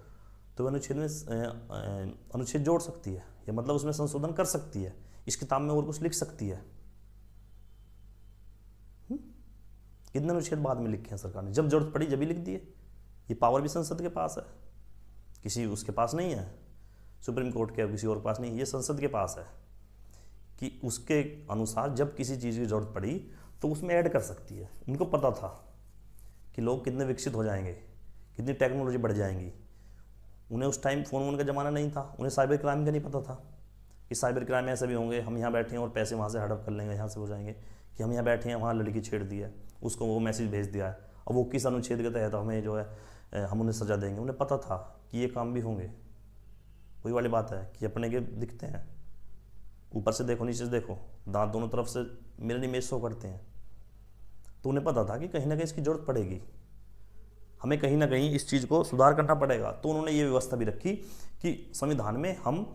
तो अनुच्छेद में अनुच्छेद जोड़ सकती है, या मतलब उसमें संशोधन कर सकती है, इस किताब में और कुछ लिख सकती है। कितने अनुच्छेद बाद में लिखे हैं सरकार ने, जब जरूरत पड़ी जब ही लिख दिए। ये पावर भी संसद के पास है, किसी उसके पास नहीं है, सुप्रीम कोर्ट के किसी और के पास नहीं, ये संसद के पास है कि उसके अनुसार जब किसी चीज़ की जरूरत पड़ी तो उसमें ऐड कर सकती है। उनको पता था कि लोग कितने विकसित हो जाएंगे, कितनी टेक्नोलॉजी बढ़ जाएंगी। उन्हें उस टाइम फ़ोन का ज़माना नहीं था, उन्हें साइबर क्राइम का नहीं पता था कि साइबर क्राइम ऐसे भी होंगे, हम यहाँ बैठे हैं और पैसे वहाँ से हड़प कर लेंगे, यहाँ से हो जाएंगे, कि हम यहाँ बैठे हैं वहाँ लड़की छेड़ दी है, उसको वो मैसेज भेज दिया है, अब वो किस अनुच्छेद के तहत हमें जो है हम उन्हें सज़ा देंगे। उन्हें पता था कि ये काम भी होंगे। वही वाली बात है कि अपने के दिखते हैं, ऊपर से देखो नीचे से देखो, दांत दोनों तरफ से मिरर इमेज शो करते हैं। तो उन्हें पता था कि कहीं ना कहीं इसकी ज़रूरत पड़ेगी, हमें कहीं ना कहीं इस चीज़ को सुधार करना पड़ेगा। तो उन्होंने ये व्यवस्था भी रखी कि संविधान में हम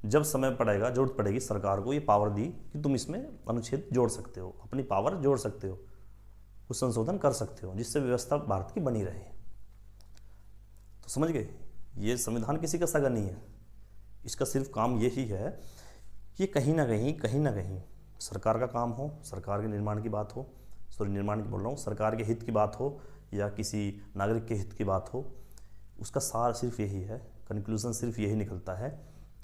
जब समय पड़ेगा, जरूरत पड़ेगी, सरकार को ये पावर दी कि तुम इसमें अनुच्छेद जोड़ सकते हो, अपनी पावर जोड़ सकते हो, कुछ संशोधन कर सकते हो, जिससे व्यवस्था भारत की बनी रहे। तो समझ गए, ये संविधान किसी का सगा नहीं है, इसका सिर्फ काम यही है कि कहीं ना कहीं सरकार का काम हो, सरकार के निर्माण की बात हो, निर्माण की बोल रहा हूँ, सरकार के हित की बात हो या किसी नागरिक के हित की बात हो, उसका सार सिर्फ यही है, कंक्लूजन सिर्फ यही निकलता है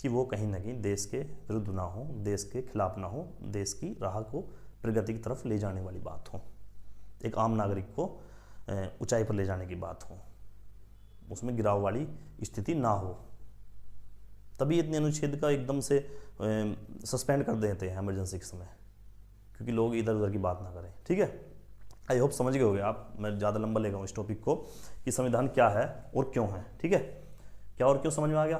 कि वो कहीं ना कहीं देश के विरुद्ध ना हो, देश के खिलाफ ना हो, देश की राह को प्रगति की तरफ ले जाने वाली बात हो, एक आम नागरिक को ऊंचाई पर ले जाने की बात हो, उसमें गिराव वाली स्थिति ना हो। तभी इतने अनुच्छेद का एकदम से सस्पेंड कर देते हैं इमरजेंसी के समय, क्योंकि लोग इधर उधर की बात ना करें। ठीक है, आई होप समझ गए होगे आप। मैं ज़्यादा लंबा ले गया इस टॉपिक को कि संविधान क्या है और क्यों है। ठीक है, क्या और क्यों समझ में आ गया।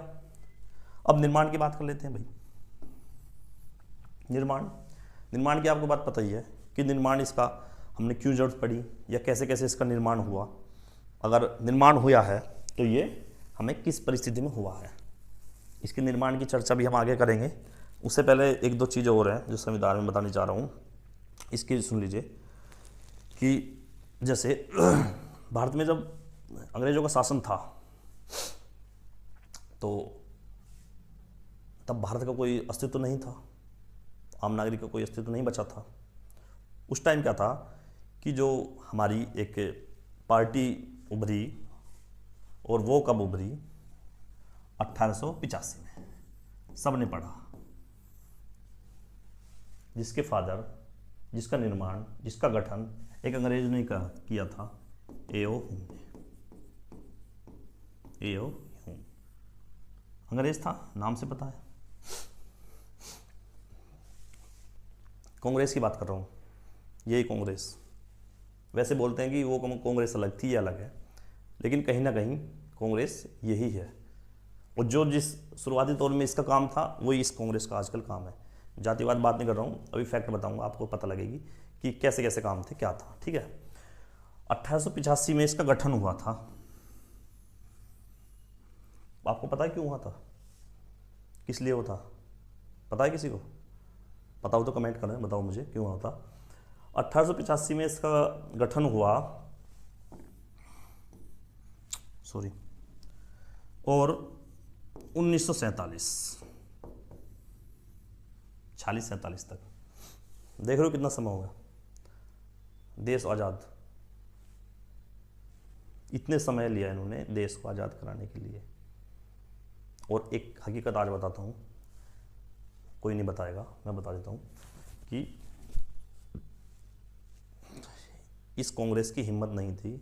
अब निर्माण की बात कर लेते हैं भाई। निर्माण की आपको बात पता ही है कि निर्माण इसका हमने क्यों जरूरत पड़ी या कैसे कैसे इसका निर्माण हुआ। अगर निर्माण हुआ है तो ये हमें किस परिस्थिति में हुआ है, इसके निर्माण की चर्चा भी हम आगे करेंगे। उससे पहले एक दो चीज़ें और हैं जो संविधान में बताने चाह रहा हूँ, इसकी सुन लीजिए। कि जैसे भारत में जब अंग्रेजों का शासन था तो तब भारत का कोई अस्तित्व नहीं था, आम नागरिक का कोई अस्तित्व नहीं बचा था। उस टाइम क्या था कि जो हमारी एक पार्टी उभरी, और वो कब उभरी, 1885 में। सब ने पढ़ा, जिसके फादर, जिसका निर्माण, जिसका गठन एक अंग्रेज ने किया था, ए.ओ. ह्यूम ने। ए.ओ. ह्यूम अंग्रेज था, नाम से पता है। कांग्रेस की बात कर रहा हूँ, यही कांग्रेस। वैसे बोलते हैं कि वो कांग्रेस अलग थी, ये अलग है, लेकिन कहीं ना कहीं कांग्रेस यही है। और जो जिस शुरुआती तौर में इसका काम था वही इस कांग्रेस का आजकल काम है। जातिवाद बात नहीं कर रहा हूँ, अभी फैक्ट बताऊंगा, आपको पता लगेगी कि कैसे कैसे काम थे, क्या था। ठीक है, 1885 में इसका गठन हुआ था। आपको पता है क्यों हुआ था, किस लिए हुआ था, पता है किसी को? पता हो तो कमेंट करें, बताओ मुझे क्यों हुआ था। 1885 में इसका गठन हुआ, सॉरी, और 1947 46-47 तक, देख रहे हो कितना समय होगा, देश आज़ाद। इतने समय लिया इन्होंने देश को आज़ाद कराने के लिए। और एक हकीकत आज बताता हूँ, कोई नहीं बताएगा, मैं बता देता हूँ कि इस कांग्रेस की हिम्मत नहीं थी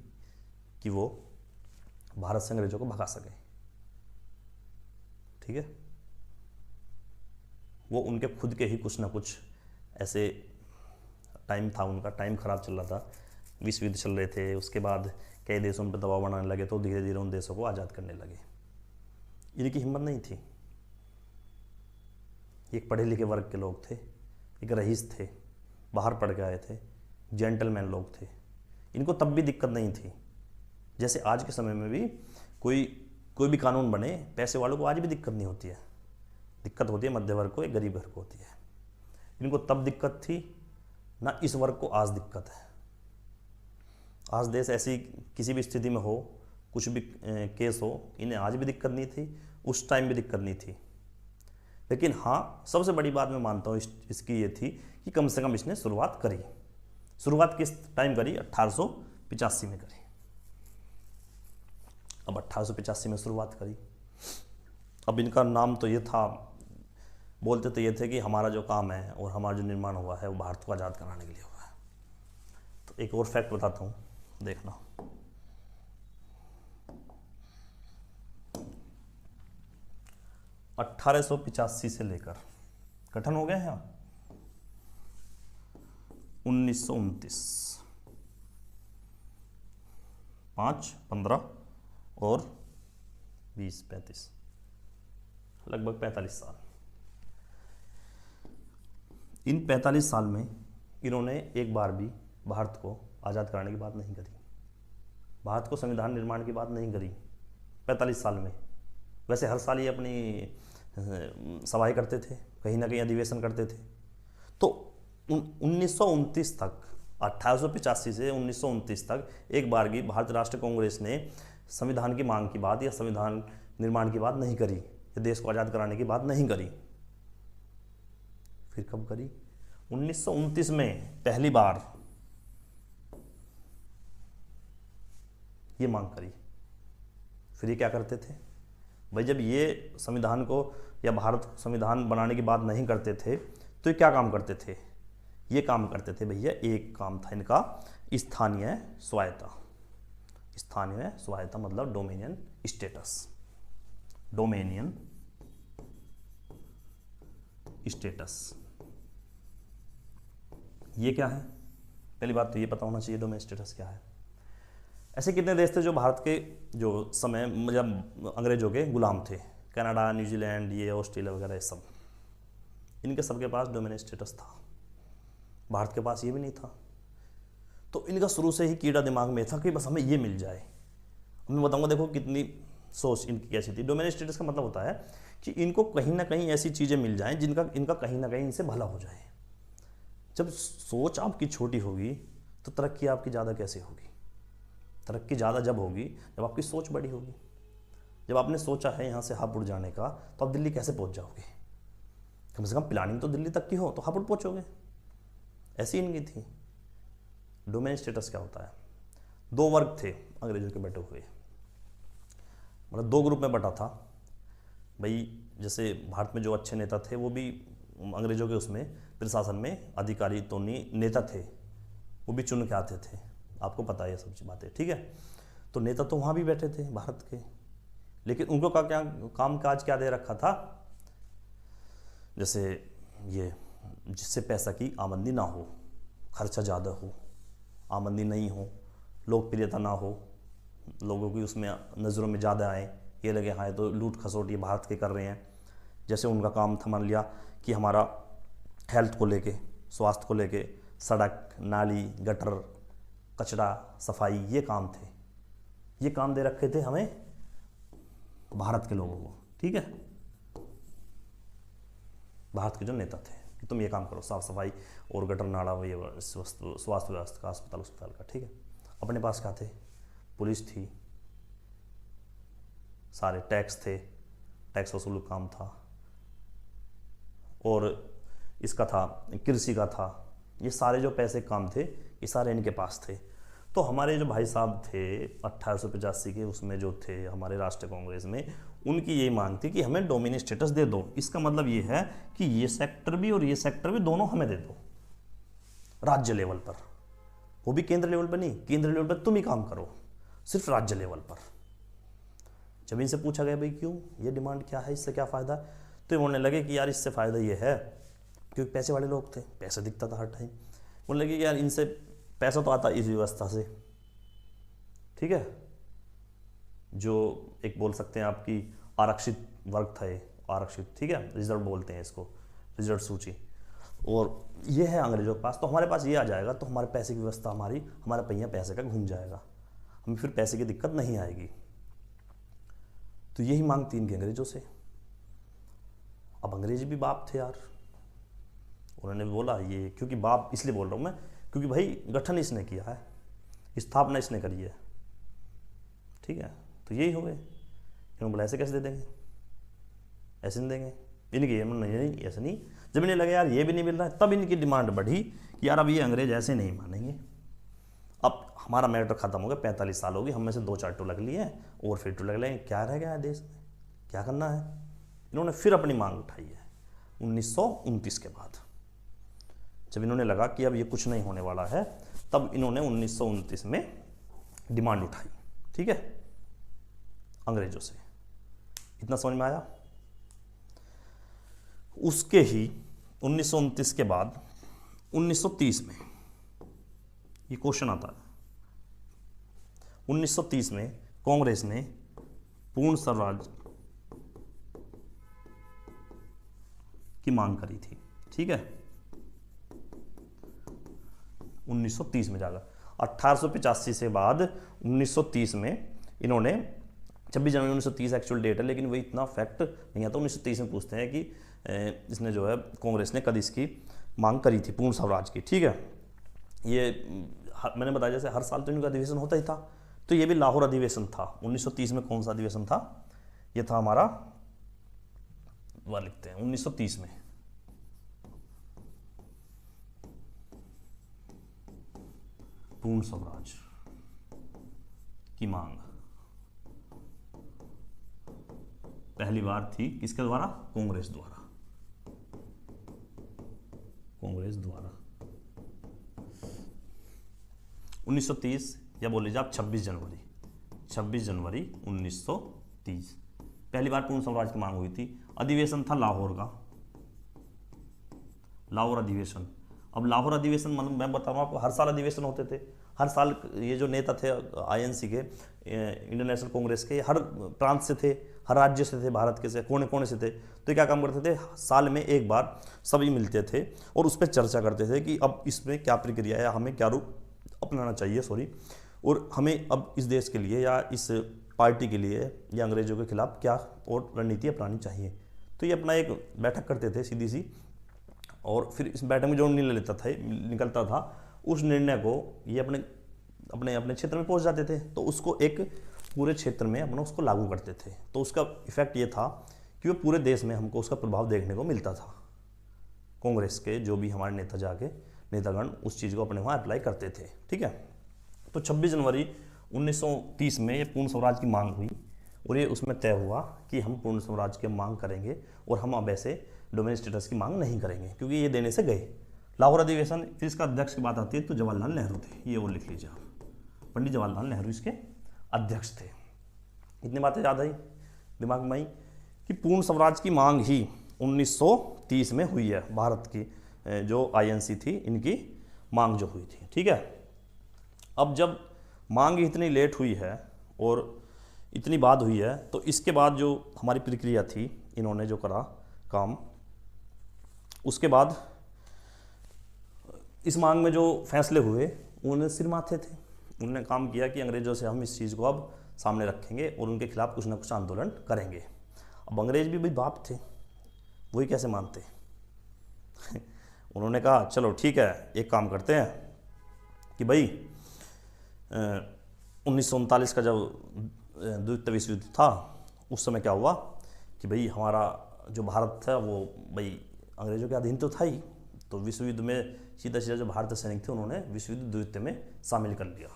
कि वो भारत से अंग्रेजों को भगा सके। ठीक है, वो उनके खुद के ही कुछ ना कुछ ऐसे टाइम था, उनका टाइम खराब चल रहा था, विश्व युद्ध चल रहे थे, उसके बाद कई देशों पर दबाव बनाने लगे, तो धीरे धीरे उन देशों को आज़ाद करने लगे। इनकी हिम्मत नहीं थी। एक पढ़े लिखे वर्ग के लोग थे, एक रईस थे, बाहर पढ़ के आए थे, जेंटलमैन लोग थे, इनको तब भी दिक्कत नहीं थी। जैसे आज के समय में भी कोई भी कानून बने, पैसे वालों को आज भी दिक्कत नहीं होती है, दिक्कत होती है मध्य वर्ग को, एक गरीब वर्ग को होती है। इनको तब दिक्कत थी ना, इस वर्ग को आज दिक्कत है। आज देश ऐसी किसी भी स्थिति में हो, कुछ भी केस हो, इन्हें आज भी दिक्कत नहीं थी, उस टाइम भी दिक्कत नहीं थी। लेकिन हाँ, सबसे बड़ी बात मैं मानता हूँ इसकी ये थी कि कम से कम इसने शुरुआत करी। शुरुआत किस टाइम करी? 1885 में करी। अब 1885 में शुरुआत करी। अब इनका नाम तो ये था, बोलते तो ये थे कि हमारा जो काम है और हमारा जो निर्माण हुआ है वो भारत को आज़ाद कराने के लिए हुआ है। तो एक और फैक्ट बताता हूँ, देखना। अट्ठारह सौ 85 से लेकर गठन हो गए हैं 1929, 5, 15 और 20, 35, लगभग 45 साल। इन 45 साल में इन्होंने एक बार भी भारत को आज़ाद कराने की बात नहीं करी, भारत को संविधान निर्माण की बात नहीं करी 45 साल में। वैसे हर साल ये अपनी सभाएं करते थे, कहीं ना कहीं अधिवेशन करते थे। तो 1929 तक, 1885 से 1929 तक एक बार भी भारतीय राष्ट्रीय कांग्रेस ने संविधान की मांग की बात या संविधान निर्माण की बात नहीं करी, या देश को आज़ाद कराने की बात नहीं करी। फिर कब करी? 1929 में पहली बार ये मांग करी। फिर ये क्या करते थे भाई, जब ये संविधान को या भारत को संविधान बनाने की बात नहीं करते थे तो ये क्या काम करते थे? ये काम करते थे भैया, एक काम था इनका स्थानीय स्वायत्ता। स्थानीय स्वायत्ता मतलब डोमिनियन स्टेटस। डोमिनियन स्टेटस ये क्या है? पहली बात तो ये पता होना चाहिए डोमेन स्टेटस क्या है। ऐसे कितने देश थे जो भारत के जो समय जब अंग्रेजों के गुलाम थे? कनाडा, न्यूजीलैंड, ये ऑस्ट्रेलिया वगैरह, ये सब, इनके सबके पास डोमेन स्टेटस था। भारत के पास ये भी नहीं था। तो इनका शुरू से ही कीड़ा दिमाग में था कि बस हमें ये मिल जाए। मैं बताऊंगा, देखो कितनी सोच इनकी कैसी थी। डोमेन स्टेटस का मतलब होता है कि इनको कहीं ना कहीं ऐसी चीज़ें मिल जाएं जिनका इनका कहीं ना कहीं इनसे भला हो जाए। जब सोच आपकी छोटी होगी तो तरक्की आपकी ज़्यादा कैसे होगी? तरक्की ज़्यादा जब होगी जब आपकी सोच बड़ी होगी। जब आपने सोचा है यहाँ से हापुड़ जाने का, तो आप दिल्ली कैसे पहुँच जाओगे? कम से कम प्लानिंग तो दिल्ली तक की हो तो हापुड़ पहुँचोगे। ऐसी इनकी थी। डोमेन स्टेटस क्या होता है? दो वर्ग थे अंग्रेजों के बटे हुए, मतलब दो ग्रुप में बटा था भाई। जैसे भारत में जो अच्छे नेता थे वो भी अंग्रेजों के उसमें प्रशासन में अधिकारी तो नहीं, नेता थे, वो भी चुन के आते थे। आपको पता है ये सब बातें, ठीक है। तो नेता तो वहाँ भी बैठे थे भारत के, लेकिन उनको का क्या काम काज क्या दे रखा था? जैसे ये, जिससे पैसा की आमदनी ना हो, खर्चा ज़्यादा हो, आमदनी नहीं हो, लोकप्रियता ना हो, लोगों की उसमें नज़रों में ज़्यादा आए, ये लगे हाँ तो लूट खसोट ये भारत के कर रहे हैं। जैसे उनका काम था, मान लिया कि हमारा हेल्थ को लेके, स्वास्थ्य को लेके, सड़क, नाली, गटर, कचरा, सफाई, ये काम थे। ये काम दे रखे थे हमें भारत के लोगों को, ठीक है। भारत के जो नेता थे कि तुम ये काम करो, साफ सफाई और गटर नाला, ये स्वास्थ्य व्यवस्था का, अस्पताल का, ठीक है। अपने पास क्या थे? पुलिस थी, सारे टैक्स थे, टैक्स वसूल काम था, और इसका था कृषि का था। ये सारे जो पैसे काम थे ये सारे इनके पास थे। तो हमारे जो भाई साहब थे 1885 के उसमें जो थे हमारे राष्ट्रीय कांग्रेस में, उनकी ये मांग थी कि हमें डोमिनियन स्टेटस दे दो। इसका मतलब ये है कि ये सेक्टर भी और ये सेक्टर भी दोनों हमें दे दो राज्य लेवल पर, वो भी केंद्र लेवल पर नहीं, केंद्र लेवल पर तुम ही काम करो, सिर्फ राज्य लेवल पर। जब इनसे पूछा गया भाई क्यों, ये डिमांड क्या है, इससे क्या फ़ायदा, तो बोलने लगे कि यार इससे फ़ायदा ये है क्योंकि पैसे वाले लोग थे, पैसा दिखता था हर टाइम। बोलने लगे कि यार इनसे पैसा तो आता इस व्यवस्था से, ठीक है। जो एक बोल सकते हैं आपकी आरक्षित वर्ग था, ये आरक्षित, ठीक है, रिजर्व बोलते हैं इसको, रिजर्व सूची। और ये है अंग्रेजों के पास, तो हमारे पास ये आ जाएगा तो हमारे पैसे की व्यवस्था, हमारा पहिया पैसे का घूम जाएगा, हमें फिर पैसे की दिक्कत नहीं आएगी। तो यही मांग थी इनके अंग्रेजों से। अब अंग्रेज भी बाप थे यार, उन्होंने बोला ये, क्योंकि बाप इसलिए बोल रहा हूँ मैं क्योंकि भाई गठन इसने किया है, स्थापना इसने करी है, ठीक है, तो यही हो गए। इन्होंने बोला ऐसे कैसे दे देंगे, ऐसे नहीं देंगे, इनकी नहीं, ऐसे नहीं। जब इन्हें लगा यार ये भी नहीं मिल रहा है, तब इनकी डिमांड बढ़ी कि यार अब ये अंग्रेज ऐसे नहीं मानेंगे, अब हमारा मैटर खत्म हो गया, 45 साल हो गए, हम में से 2-4 टू लग लिए और फिर टू लग लेंगे, क्या रह गया है देश में, क्या करना है। इन्होंने फिर अपनी मांग उठाई है 1929 के बाद। जब इन्होंने लगा कि अब ये कुछ नहीं होने वाला है, तब इन्होंने 1929 में डिमांड उठाई, ठीक है, अंग्रेजों से। इतना समझ में आया। उसके ही 1929 के बाद 1930 में ये क्वेश्चन आता है, 1930 में कांग्रेस ने पूर्ण स्वराज की मांग करी थी, ठीक है, 1930 में जाकर 1885 से बाद 1930 में इन्होंने 26 जनवरी 1930 एक्चुअल डेट है, लेकिन वही इतना फैक्ट नहीं आता। 1930 में पूछते हैं कि इसने जो है कांग्रेस ने कद इसकी मांग करी थी पूर्ण स्वराज की, ठीक है। ये मैंने बताया जैसे हर साल तो इनका अधिवेशन होता ही था, तो ये भी लाहौर अधिवेशन था। 1930 में कौन सा अधिवेशन था, ये था हमारा, वह लिखते हैं 1930 में पूर्ण स्वराज की मांग पहली बार थी किसके द्वारा, कांग्रेस द्वारा, कांग्रेस द्वारा 1930, या बोल लीजिए आप 26 जनवरी 1930 पहली बार पूर्ण स्वराज की मांग हुई थी। अधिवेशन था लाहौर का, लाहौर अधिवेशन। अब लाहौर अधिवेशन मतलब मैं बता रहा हूँ आपको, हर साल अधिवेशन होते थे, हर साल ये जो नेता थे आईएनसी के, इंडियन नेशनल कांग्रेस के, हर प्रांत से थे, हर राज्य से थे, भारत के से कोने कोने से थे। तो क्या काम करते थे, साल में एक बार सभी मिलते थे और उस पर चर्चा करते थे कि अब इसमें क्या प्रक्रिया है, हमें क्या रूप अपनाना चाहिए, और हमें अब इस देश के लिए या इस पार्टी के लिए या अंग्रेजों के खिलाफ क्या और रणनीति अपनानी चाहिए। तो ये अपना एक बैठक करते थे सीधी सी, और फिर इस बैठक में जो निर्णय निकलता था उस निर्णय को ये अपने अपने अपने क्षेत्र में पहुंच जाते थे, तो उसको एक पूरे क्षेत्र में अपना उसको लागू करते थे। तो उसका इफेक्ट ये था कि वो पूरे देश में हमको उसका प्रभाव देखने को मिलता था। कांग्रेस के जो भी हमारे नेतागण उस चीज़ को अपने वहाँ अप्लाई करते थे, ठीक है। तो 26 जनवरी 1930 में ये पूर्ण स्वराज की मांग हुई और ये उसमें तय हुआ कि हम पूर्ण स्वराज की मांग करेंगे और हम अब ऐसे डोमेन स्टेटस की मांग नहीं करेंगे, क्योंकि ये देने से गए। लाहौर अधिवेशन, फिर इसका अध्यक्ष की बात आती है तो जवाहरलाल नेहरू थे, ये वो लिख लीजिए आप, पंडित जवाहरलाल नेहरू इसके अध्यक्ष थे। इतनी बातें याद आई दिमाग में आई कि पूर्ण स्वराज की मांग ही 1930 में हुई है। भारत की जो आईएनसी थी इनकी मांग जो हुई थी, ठीक है। अब जब मांग इतनी लेट हुई है और इतनी बात हुई है, तो इसके बाद जो हमारी प्रक्रिया थी, इन्होंने जो करा काम, उसके बाद इस मांग में जो फैसले हुए उन्हें सिर माथे थे। उन्होंने काम किया कि अंग्रेजों से हम इस चीज़ को अब सामने रखेंगे और उनके खिलाफ कुछ ना कुछ आंदोलन करेंगे। अब अंग्रेज भी भाई बाप थे, वही कैसे मानते उन्होंने कहा चलो ठीक है, एक काम करते हैं कि भाई 1939 का जब द्वितीय विश्व युद्ध था, उस समय क्या हुआ कि भाई हमारा जो भारत था वो भाई अंग्रेजों के अधीन तो था ही, तो विश्व युद्ध में सीधा जो भारतीय सैनिक थे उन्होंने विश्व युद्ध द्वितीय में शामिल कर लिया।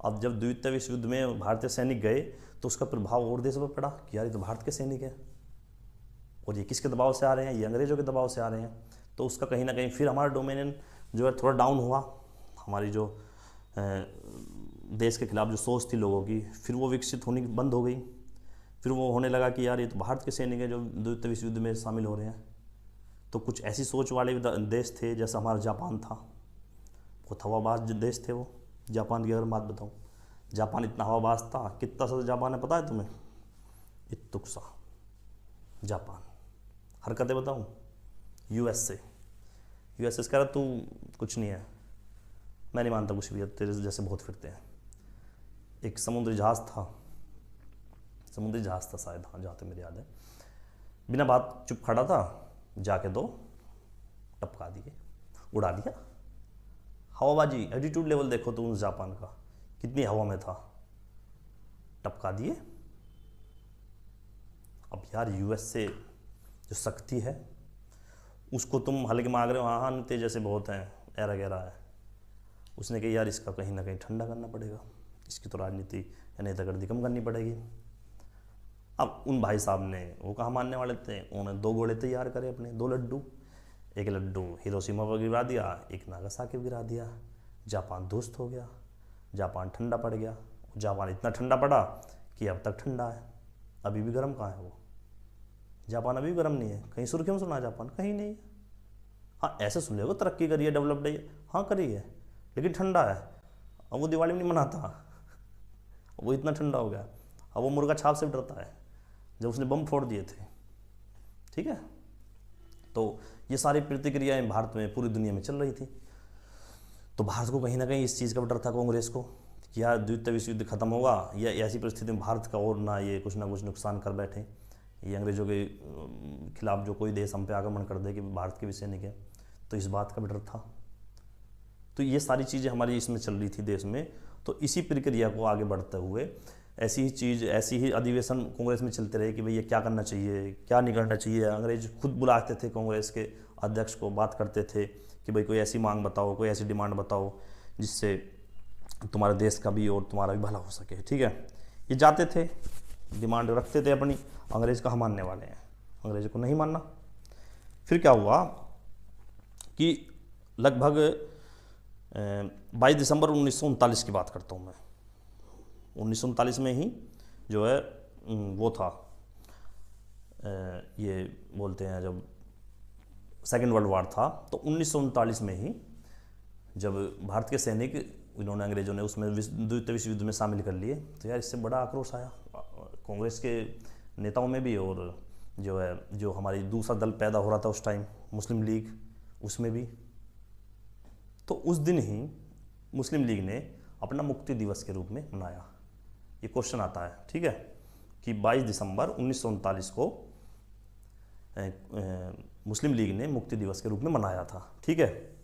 अब जब द्वितीय विश्व युद्ध में भारतीय सैनिक गए तो उसका प्रभाव और देशों पर पड़ा कि यार ये तो भारत के सैनिक हैं और ये किसके दबाव से आ रहे हैं, ये अंग्रेजों के दबाव से आ रहे हैं। तो उसका कहीं ना कहीं फिर हमारा डोमिनियन जो है थोड़ा डाउन हुआ, हमारी जो देश के खिलाफ जो सोच थी लोगों की, फिर वो विकसित होनी बंद हो गई। फिर वो होने लगा कि यार ये तो भारत के सैनिक हैं जो द्वितीय विश्व युद्ध में शामिल हो रहे हैं। तो कुछ ऐसी सोच वाले देश थे, जैसा हमारा जापान था, बहुत हवाबाज देश थे वो। जापान की अगर बात बताऊँ, जापान इतना हवाबाज था, कितना सा जापान है पता है तुम्हें, इत्तुक सा जापान। हरकतें बताऊँ, यूएस से यूएसएस कह रहा तू कुछ नहीं है, मैं नहीं मानता कुछ भी है, तेरे जैसे बहुत फिरते हैं। एक समुद्री जहाज़ था शायद, हाँ जहाँ तक मेरी याद है, बिना बात चुप खड़ा था, जाके दो टपका दिए, उड़ा दिया। हवाबाजी, एटीट्यूड लेवल देखो तो उस जापान का कितनी हवा में था, टपका दिए। अब यार यूएस से जो शक्ति है उसको तुम हल्के मांग रहे हो, हाँ नीति जैसे बहुत हैं, ऐरा गहरा है। उसने कहा यार इसका कहीं ना कहीं ठंडा करना पड़ेगा, इसकी तो राजनीति या नेतागर्दी कम करनी पड़ेगी। अब उन भाई साहब ने वो कहाँ मानने वाले थे, उन्होंने 2 गोले तैयार करे अपने, 2 लड्डू। एक लड्डू हिरोशिमा पर गिरा दिया, एक नागासाकी पर गिरा दिया। जापान ध्वस्त हो गया, जापान ठंडा पड़ गया। जापान इतना ठंडा पड़ा कि अब तक ठंडा है, अभी भी गर्म कहाँ है वो, जापान अभी भी गर्म नहीं है। कहीं सुर्खियों में सुना जापान, कहीं नहीं है। हाँ ऐसे सुन लो तरक्की करी है, डेवलप्ड है, हाँ करी है, लेकिन ठंडा है। अब वो दिवाली में नहीं मनाता, वो इतना ठंडा हो गया। अब वो मुर्गा छाप से भी डरता है जब उसने बम फोड़ दिए थे। ठीक है, तो ये सारी प्रतिक्रियाएं भारत में पूरी दुनिया में चल रही थी। तो भारत को कहीं ना कहीं इस चीज़ का डर था, कांग्रेस को, कि यार द्वितीय विश्व युद्ध खत्म होगा या ऐसी परिस्थिति में भारत का और ना कुछ नुकसान कर बैठे, ये अंग्रेजों के खिलाफ जो कोई देश हम पे आक्रमण कर दे कि भारत के भी सैनिक है, तो इस बात का भी डर था। तो ये सारी चीज़ें हमारी इसमें चल रही थी देश में। तो इसी प्रक्रिया को आगे बढ़ते हुए ऐसी ही अधिवेशन कांग्रेस में चलते रहे कि भैया क्या करना चाहिए, क्या नहीं करना चाहिए। अंग्रेज खुद बुलाते थे कांग्रेस के अध्यक्ष को, बात करते थे कि भाई कोई ऐसी मांग बताओ, कोई ऐसी डिमांड बताओ जिससे तुम्हारे देश का भी और तुम्हारा भी भला हो सके। ठीक है, ये जाते थे, डिमांड रखते थे अपनी, अंग्रेज कहाँ मानने वाले हैं, अंग्रेज को नहीं मानना। फिर क्या हुआ कि लगभग 22 दिसंबर 1939 की बात करता हूँ मैं। 1939 में ही जो है वो था, ये बोलते हैं जब सेकेंड वर्ल्ड वॉर था, तो 1939 में ही जब भारत के सैनिक इन्होंने अंग्रेजों ने उसमें द्वितीय विश्व युद्ध में शामिल कर लिए, तो यार इससे बड़ा आक्रोश आया कांग्रेस के नेताओं में भी, और जो हमारी दूसरा दल पैदा हो रहा था उस टाइम, मुस्लिम लीग, उसमें भी। तो उस दिन ही मुस्लिम लीग ने अपना मुक्ति दिवस के रूप में मनाया। ये क्वेश्चन आता है, ठीक है, कि 22 दिसंबर 1939 को मुस्लिम लीग ने मुक्ति दिवस के रूप में मनाया था। ठीक है,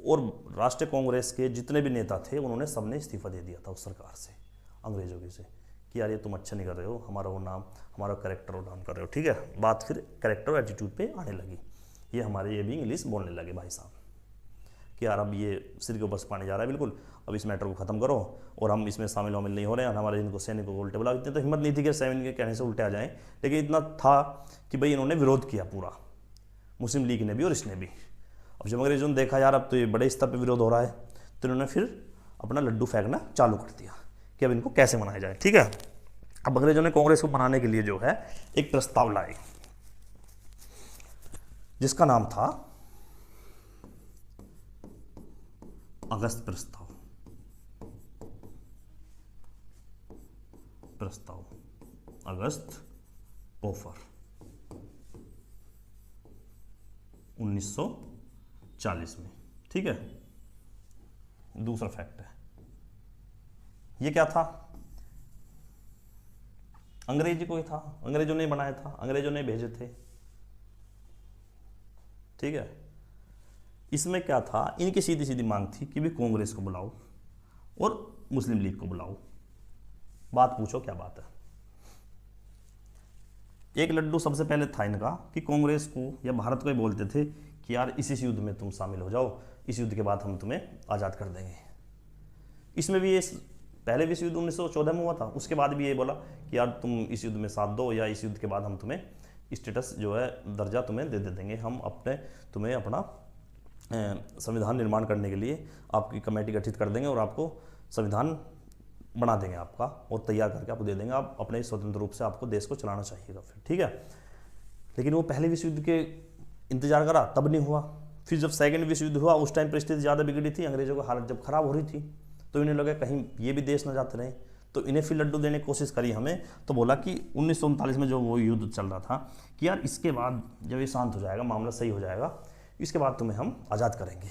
और राष्ट्रीय कांग्रेस के जितने भी नेता थे उन्होंने सबने इस्तीफा दे दिया था उस सरकार से, अंग्रेजों की से, कि यार ये तुम अच्छा नहीं कर रहे हो, हमारा वो नाम, हमारा कैरेक्टर वो डाउन कर रहे हो। ठीक है, बात फिर कैरेक्टर और एटीट्यूड पे आने लगी। ये भी इंग्लिश बोलने लगे भाई साहब कि यार अब ये सिर के ऊपर से पानी जा रहा है बिल्कुल, अब इस मैटर को ख़त्म करो, और हम इसमें शामिल नहीं हो रहे हैं। हमारे इनको सैनिकों को उल्टे बुला, इतने तो हिम्मत नहीं थी कि सैनिक के कहने से उल्टे आ जाएं, लेकिन इतना था कि भाई इन्होंने विरोध किया पूरा, मुस्लिम लीग ने भी और इसने भी। अब जब अंग्रेजों ने देखा यार अब तो ये बड़े स्तर पर विरोध हो रहा है, तो इन्होंने फिर अपना लड्डू फेंकना चालू कर दिया कि अब इनको कैसे मनाया जाए। ठीक है, अब अंग्रेजों ने कांग्रेस को मनाने के लिए जो है एक प्रस्ताव लाए, जिसका नाम था अगस्त प्रस्ताव, अगस्त ऑफर 1940 में। ठीक है, दूसरा फैक्ट है, ये क्या था, अंग्रेजी को ही था, अंग्रेजों ने बनाया था, अंग्रेजों ने भेजे थे। ठीक है, इसमें क्या था, इनकी सीधी सीधी मांग थी कि भी कांग्रेस को बुलाओ और मुस्लिम लीग को बुलाओ, बात पूछो क्या बात है। एक लड्डू सबसे पहले था इनका कि कांग्रेस को या भारत को ही बोलते थे कि यार इस युद्ध में तुम शामिल हो जाओ, इस युद्ध के बाद हम तुम्हें आज़ाद कर देंगे। इसमें भी ये पहले विश्व युद्ध 1914 में हुआ था, उसके बाद भी ये बोला कि यार तुम इस युद्ध में साथ दो, या इस युद्ध के बाद हम तुम्हें स्टेटस जो है दर्जा तुम्हें दे देंगे, हम तुम्हें अपना संविधान निर्माण करने के लिए आपकी कमेटी गठित कर देंगे और आपको संविधान बना देंगे आपका, और तैयार करके आपको दे देंगे, आप अपने स्वतंत्र रूप से आपको देश को चलाना चाहिएगा फिर। ठीक है, लेकिन वो पहले विश्व युद्ध के इंतजार करा, तब नहीं हुआ। फिर जब सेकंड विश्व युद्ध हुआ उस टाइम परिस्थिति ज़्यादा बिगड़ी थी, अंग्रेजों की हालत जब खराब हो रही थी, तो इन्हें लगा कहीं ये भी देश न जाते रहे, तो इन्हें फिर लड्डू देने की कोशिश करी हमें। तो बोला कि 1939 में जो वो युद्ध चल रहा था कि यार इसके बाद जब ये शांत हो जाएगा, मामला सही हो जाएगा, इसके बाद तुम्हें हम आज़ाद करेंगे।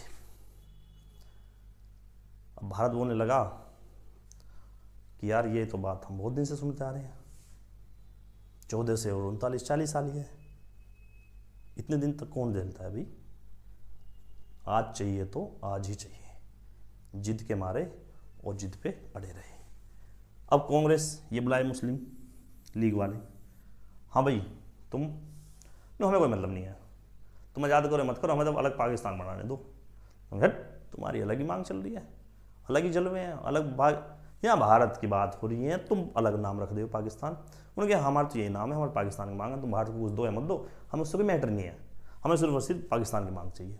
अब भारत बोलने लगा कि यार ये तो बात हम बहुत दिन से सुनते आ रहे हैं, 14 से और 39-40 साल ही है, इतने दिन तक कौन झेलता है अभी, आज चाहिए तो आज ही चाहिए, जिद के मारे और जिद पे अड़े रहे। अब कांग्रेस ये बुलाए मुस्लिम लीग वाले, हाँ भाई तुम नो, हमें कोई मतलब नहीं है, तुम आज़ाद करो मत करो, हमें तो अलग पाकिस्तान बनाने दो। हट, तुम्हारी अलग ही मांग चल रही है, अलग ही जलवे हैं, अलग भाग, यहाँ भारत की बात हो रही है, तुम अलग नाम रख दो पाकिस्तान। उन्होंने कहा हमारा तो यही नाम है, हमारे पाकिस्तान की मांग है, तुम भारत को कुछ दो या मत दो, हमें उससे कोई मैटर नहीं है, हमें सिर्फ और सिर्फ पाकिस्तान की मांग चाहिए,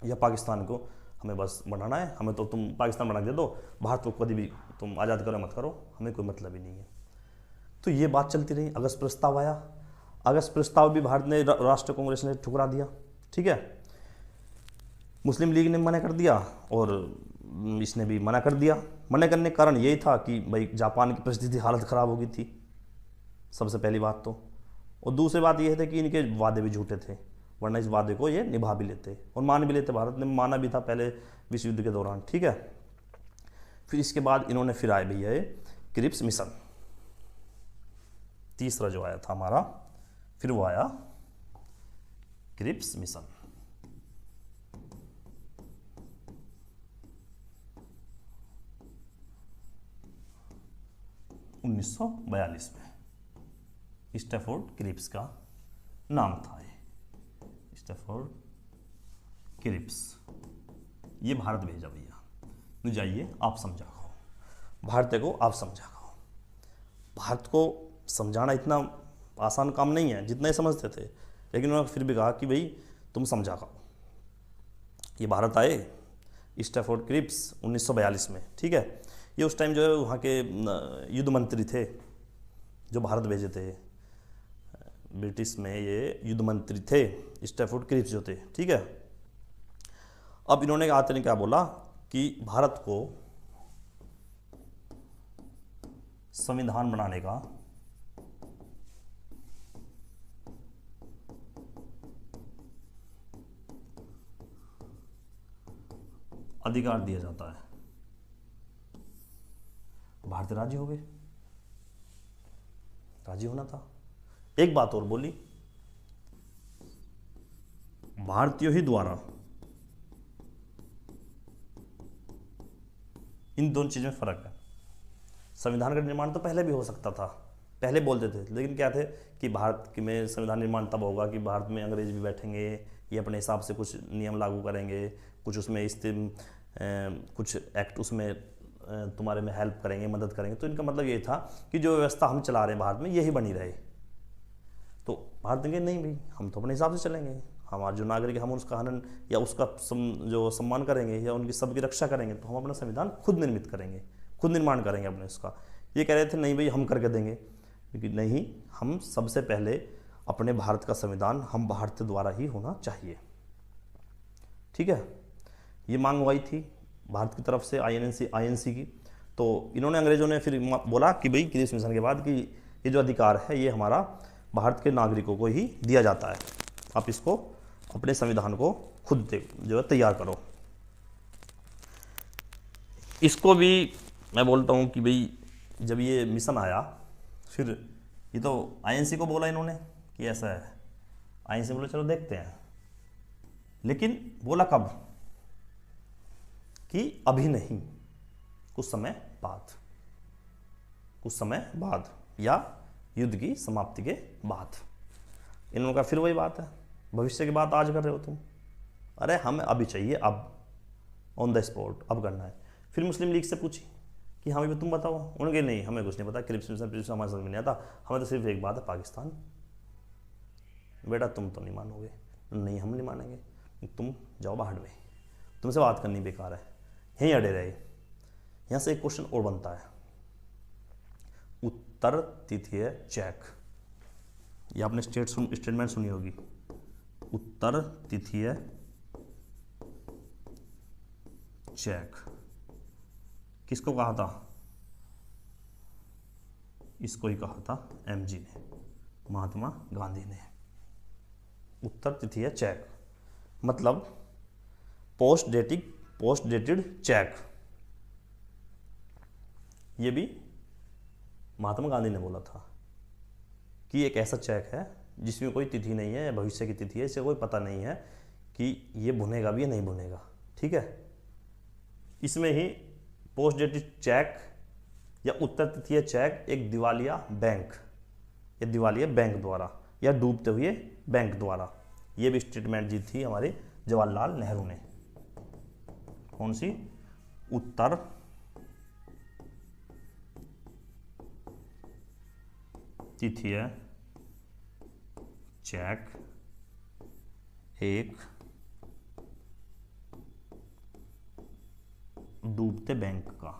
या पाकिस्तान को हमें बस बनाना है, हमें तो तुम पाकिस्तान बना दे दो, भारत को कभी भी तुम आज़ाद करो मत करो, हमें कोई मतलब ही नहीं है। तो ये बात चलती रही। अगस्त प्रस्ताव आया, अगस्त प्रस्ताव भी भारत ने, राष्ट्रीय कांग्रेस ने ठुकरा दिया, ठीक है, मुस्लिम लीग ने मना कर दिया और इसने भी मना कर दिया। मना करने का कारण यही था कि भाई जापान की परिस्थिति, हालत ख़राब हो गई थी, सबसे पहली बात तो, और दूसरी बात यह थी कि इनके वादे भी झूठे थे, वरना इस वादे को ये निभा भी लेते और मान भी लेते, भारत ने माना भी था पहले विश्व युद्ध के दौरान, ठीक है। फिर इसके बाद इन्होंने फिर आए भैया क्रिप्स मिशन, तीसरा जो आया था हमारा, फिर वो आया क्रिप्स मिशन। उन्नीस सौ 42 में स्टैफोर्ड क्रिप्स का नाम था ये, स्टैफोर्ड क्रिप्स, ये भारत भेजा भैया, तो जाइए आप समझा खाओ, भारत को आप समझा खाओ। भारत को समझाना इतना आसान काम नहीं है जितना ही समझते थे, लेकिन उन्होंने फिर भी कहा कि भाई तुम समझा खाओ। ये भारत आए स्टैफोर्ड क्रिप्स 1942 में, ठीक है। ये उस टाइम जो है वहाँ के युद्ध मंत्री थे जो भारत भेजे थे, ब्रिटिश में ये युद्ध मंत्री थे स्टैफोर्ड क्रिप्स जो थे, ठीक है। अब इन्होंने आते ने क्या बोला कि भारत को संविधान बनाने का अधिकार दिया जाता है। भारत राजी हो गए, राजी होना था। एक बात और बोली, भारतीयों ही द्वारा इन दोनों चीज़ों में फ़र्क है। संविधान का निर्माण तो पहले भी हो सकता था, पहले बोलते थे, लेकिन क्या थे कि भारत में संविधान निर्माण तब होगा कि भारत में अंग्रेज भी बैठेंगे, ये अपने हिसाब से कुछ नियम लागू करेंगे, कुछ उसमें कुछ एक्ट उसमें तुम्हारे में हेल्प करेंगे, मदद करेंगे। तो इनका मतलब ये था कि जो व्यवस्था हम चला रहे हैं भारत में यही बनी रहे। तो भारत ने नहीं भाई, हम तो अपने हिसाब से चलेंगे, हमारे जो नागरिक हम उसका हनन या उसका जो सम्मान करेंगे या उनकी सबकी रक्षा करेंगे, तो हम अपना संविधान खुद निर्मित करेंगे, खुद निर्माण करेंगे अपने उसका। ये कह रहे थे नहीं भाई हम करके देंगे, लेकिन नहीं, हम सबसे पहले अपने भारत का संविधान हम भारत द्वारा ही होना चाहिए, ठीक है। ये मांग आई थी भारत की तरफ से आईएनसी की। तो इन्होंने, अंग्रेजों ने फिर बोला कि भाई क्रिप्स मिशन के बाद कि ये जो अधिकार है ये हमारा भारत के नागरिकों को ही दिया जाता है, आप इसको अपने संविधान को खुद जो है तैयार करो। इसको भी मैं बोलता हूँ कि भाई जब ये मिशन आया, फिर ये तो आईएनसी को बोला इन्होंने कि ऐसा है, आईएनसी बोले चलो देखते हैं, लेकिन बोला कब कि अभी नहीं, कुछ समय बाद या युद्ध की समाप्ति के बाद। इन्होंने कहा फिर वही बात है, भविष्य की बात आज कर रहे हो तुम, अरे हमें अभी चाहिए, अब ऑन द स्पॉट अब करना है। फिर मुस्लिम लीग से पूछी कि हाँ भाई तुम बताओ, उन्होंने कहा नहीं हमें कुछ नहीं पता, क्रिप्स मिशन हमारे समझ में नहीं आता, हमें तो सिर्फ एक बात है पाकिस्तान। बेटा तुम तो नहीं मानोगे, नहीं हम नहीं मानेंगे, तुम जाओ बाहर में, तुमसे बात करनी बेकार है, यहीं अड़े रहे। यहाँ से एक क्वेश्चन और बनता है, उत्तर तिथीय चेक, ये आपने स्टेटमेंट सुनी होगी, उत्तर तिथीय चेक किसको कहा था? इसको ही कहा था एमजी ने, महात्मा गांधी ने। उत्तर तिथीय चेक मतलब पोस्ट डेटेड चेक, ये भी महात्मा गांधी ने बोला था कि एक ऐसा चेक है जिसमें कोई तिथि नहीं है, भविष्य की तिथि है, इसे कोई पता नहीं है कि ये भुनेगा भी या नहीं भुनेगा। ठीक है, इसमें ही पोस्ट डेटेड चेक या उत्तर तिथीय चेक एक दिवालिया बैंक या दिवालिया बैंक द्वारा या डूबते हुए बैंक द्वारा, ये भी स्टेटमेंट दी थी हमारे जवाहरलाल नेहरू ने। कौन सी? उत्तर तिथीय चेक एक डूबते बैंक का,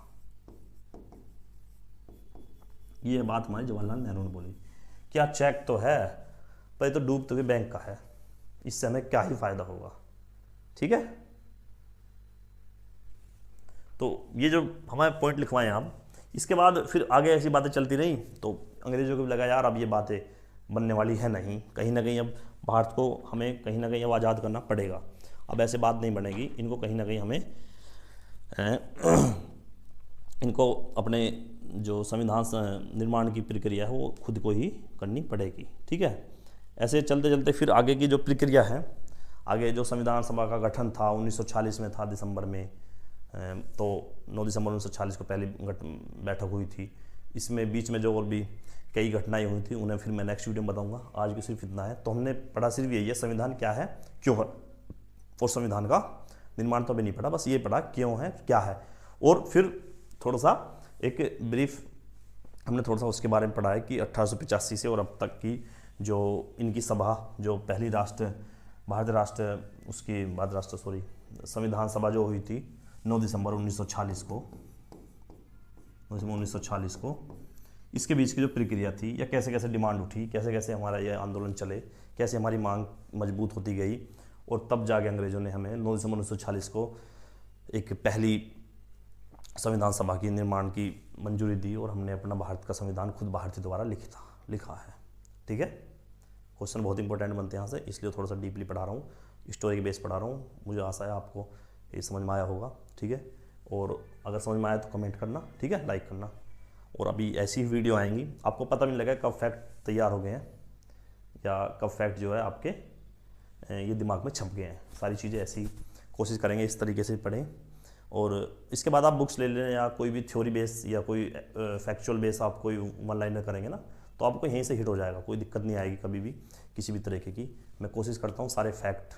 ये बात हमारे जवाहरलाल नेहरू ने बोली। क्या चेक तो है पर ये तो डूबते हुए बैंक का है, इससे हमें क्या ही फायदा होगा। ठीक है, तो ये जो हमारे पॉइंट लिखवाए आप, इसके बाद फिर आगे ऐसी बातें चलती रही तो अंग्रेजों को भी लगा यार अब ये बातें बनने वाली है नहीं, कहीं ना कहीं अब भारत को हमें कहीं ना कहीं अब आज़ाद करना पड़ेगा, अब ऐसे बात नहीं बनेगी, इनको कहीं ना कहीं हमें इनको अपने जो संविधान निर्माण की प्रक्रिया है वो खुद को ही करनी पड़ेगी। ठीक है, ऐसे चलते चलते फिर आगे की जो प्रक्रिया है, आगे जो संविधान सभा का गठन था 1946 में था दिसंबर में, तो 9 दिसंबर 1946 को पहली बैठक हुई थी। इसमें बीच में जो और भी कई घटनाएं हुई थी उन्हें फिर मैं नेक्स्ट वीडियो में बताऊंगा, आज की सिर्फ इतना है। तो हमने पढ़ा सिर्फ यही है संविधान क्या है, क्यों है, और संविधान का निर्माण तो अभी नहीं पढ़ा, बस ये पढ़ा क्यों है क्या है, और फिर थोड़ा सा एक ब्रीफ हमने थोड़ा सा उसके बारे में पढ़ा है कि 1885 से और अब तक की जो इनकी सभा, जो पहली संविधान सभा जो हुई थी 9 दिसंबर 1946 को, इसके बीच की जो प्रक्रिया थी या कैसे कैसे डिमांड उठी, कैसे कैसे हमारा ये आंदोलन चले, कैसे हमारी मांग मजबूत होती गई, और तब जाके अंग्रेजों ने हमें 9 दिसंबर 1946 को एक पहली संविधान सभा की निर्माण की मंजूरी दी और हमने अपना भारत का संविधान खुद भारतीय द्वारा लिखा है। ठीक है, क्वेश्चन बहुत इंपॉर्टेंट बनते हैं यहाँ से, इसलिए थोड़ा सा डीपली पढ़ा रहा हूँ, स्टोरी के बेस पढ़ा रहा हूँ। मुझे आशा है आपको ये समझ में आया होगा। ठीक है, और अगर समझ में आया तो कमेंट करना, ठीक है, लाइक करना, और अभी ऐसी ही वीडियो आएंगी, आपको पता भी नहीं लगा कब फैक्ट तैयार हो गए हैं या कब फैक्ट जो है आपके ये दिमाग में छप गए हैं। सारी चीज़ें ऐसी कोशिश करेंगे इस तरीके से पढ़ें, और इसके बाद आप बुक्स ले लें या कोई भी थ्योरी बेस या कोई फैक्चुअल बेस आप कोई वन लाइनर करेंगे ना, तो आपको यहीं से हिट हो जाएगा, कोई दिक्कत नहीं आएगी कभी भी किसी भी तरीके की। मैं कोशिश करता हूँ सारे फैक्ट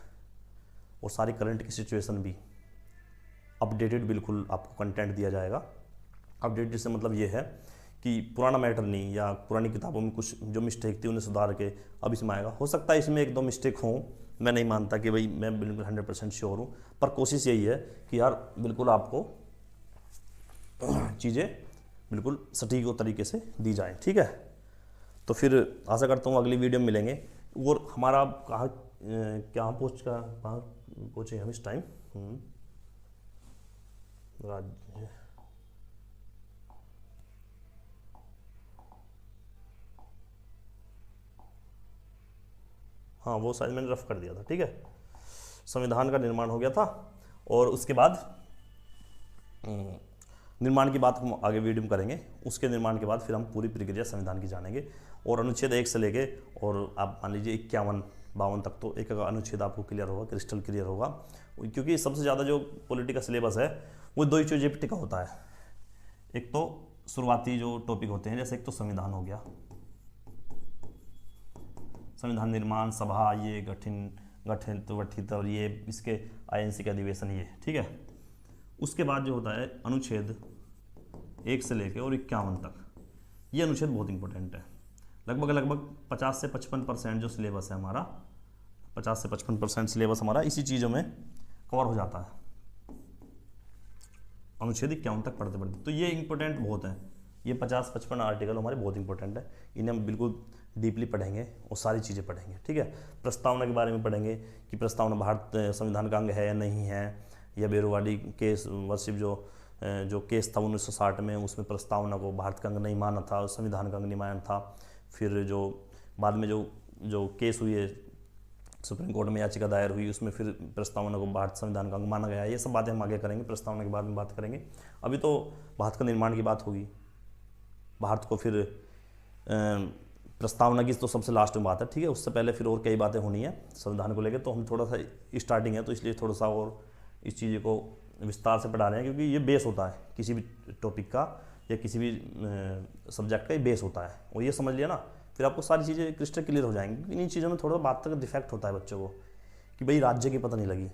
और सारी करंट की सिचुएशन भी अपडेटेड बिल्कुल आपको कंटेंट दिया जाएगा। अपडेटेड से मतलब ये है कि पुराना मैटर नहीं, या पुरानी किताबों में कुछ जो मिस्टेक थी उन्हें सुधार के अब इसमें आएगा। हो सकता है इसमें एक दो मिस्टेक हों, मैं नहीं मानता कि भाई मैं बिल्कुल 100% श्योर हूँ, पर कोशिश यही है कि यार बिल्कुल आपको चीज़ें बिल्कुल सटीक तरीके से दी जाए। ठीक है, तो फिर आशा करता हूँ अगली वीडियो में मिलेंगे। और हमारा कहाँ पहुँचे हम इस टाइम राज्य, हाँ वो शायद मैंने रफ कर दिया था। ठीक है, संविधान का निर्माण हो गया था, और उसके बाद निर्माण की बात हम आगे वीडियो में करेंगे। उसके निर्माण के बाद फिर हम पूरी प्रक्रिया संविधान की जानेंगे, और अनुच्छेद 1 से लेके और आप मान लीजिए 51-52 तक तो एक अनुच्छेद आपको क्लियर होगा, क्रिस्टल क्लियर होगा, क्योंकि सबसे ज़्यादा जो पॉलिटिकल सिलेबस है वो दो ही चीज़ें पर टिका होता है। एक तो शुरुआती जो टॉपिक होते हैं, जैसे एक तो संविधान हो गया, संविधान निर्माण सभा, ये गठित और ये इसके INC का अधिवेशन, ये ठीक है। उसके बाद जो होता है अनुच्छेद 1 से लेकर और 51 तक, ये अनुच्छेद बहुत इंपॉर्टेंट है। लगभग 50 से 55% जो सिलेबस है हमारा, 50 से 55% सिलेबस हमारा इसी चीज़ों में कवर हो जाता है अनुच्छेद 51 तक पढ़ते पढ़ते। तो ये इंपॉर्टेंट बहुत है, ये 50-55 आर्टिकल हमारे बहुत इंपॉर्टेंट है, इन्हें हम बिल्कुल डीपली पढ़ेंगे और सारी चीज़ें पढ़ेंगे। ठीक है, प्रस्तावना के बारे में पढ़ेंगे कि प्रस्तावना भारत संविधान का अंग है या नहीं है, या बेरोवाडी केस वर्षिप जो केस था 1960 में, उसमें प्रस्तावना को भारत का अंग नहीं माना था, संविधान का अंग नहीं माना था। फिर जो बाद में जो केस हुई है सुप्रीम कोर्ट में याचिका दायर हुई, उसमें फिर प्रस्तावना को भारत संविधान का अंग माना गया। ये सब बातें हम आगे करेंगे, प्रस्तावना के बाद में बात करेंगे। अभी तो भारत का निर्माण की बात होगी, भारत को फिर प्रस्तावना की तो सबसे लास्ट में बात है, ठीक है। उससे पहले फिर और कई बातें होनी है संविधान को लेकर, तो हम थोड़ा सा स्टार्टिंग है तो इसलिए थोड़ा सा और इस चीज़ को विस्तार से पढ़ा रहे हैं, क्योंकि ये बेस होता है किसी भी टॉपिक का या किसी भी सब्जेक्ट का, ये बेस होता है। और ये समझ लिया ना, फिर आपको सारी चीज़ें क्रिस्टल क्लियर हो जाएंगी। इन चीज़ों में थोड़ा बात तक डिफेक्ट होता है बच्चों को कि भाई राज्य की पता नहीं लगी,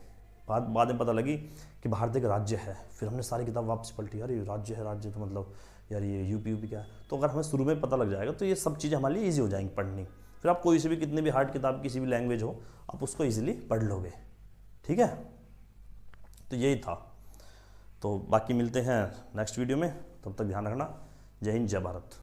बाद में पता लगी कि भारत एक राज्य है। फिर हमने सारी किताब वापस पलटी, अरे राज्य है, राज्य तो मतलब यार ये यूपी क्या है। तो अगर हमें शुरू में पता लग जाएगा तो ये सब चीज़ें हमारे लिए ईजी हो जाएंगी पढ़नी। फिर आप कोई से भी कितनी भी हार्ड किताब किसी भी लैंग्वेज हो, आप उसको ईजिली पढ़ लोगे, ठीक है। तो यही था। तो बाकी मिलते हैं नेक्स्ट वीडियो में, तब तक ध्यान रखना। जय हिंद, जय भारत।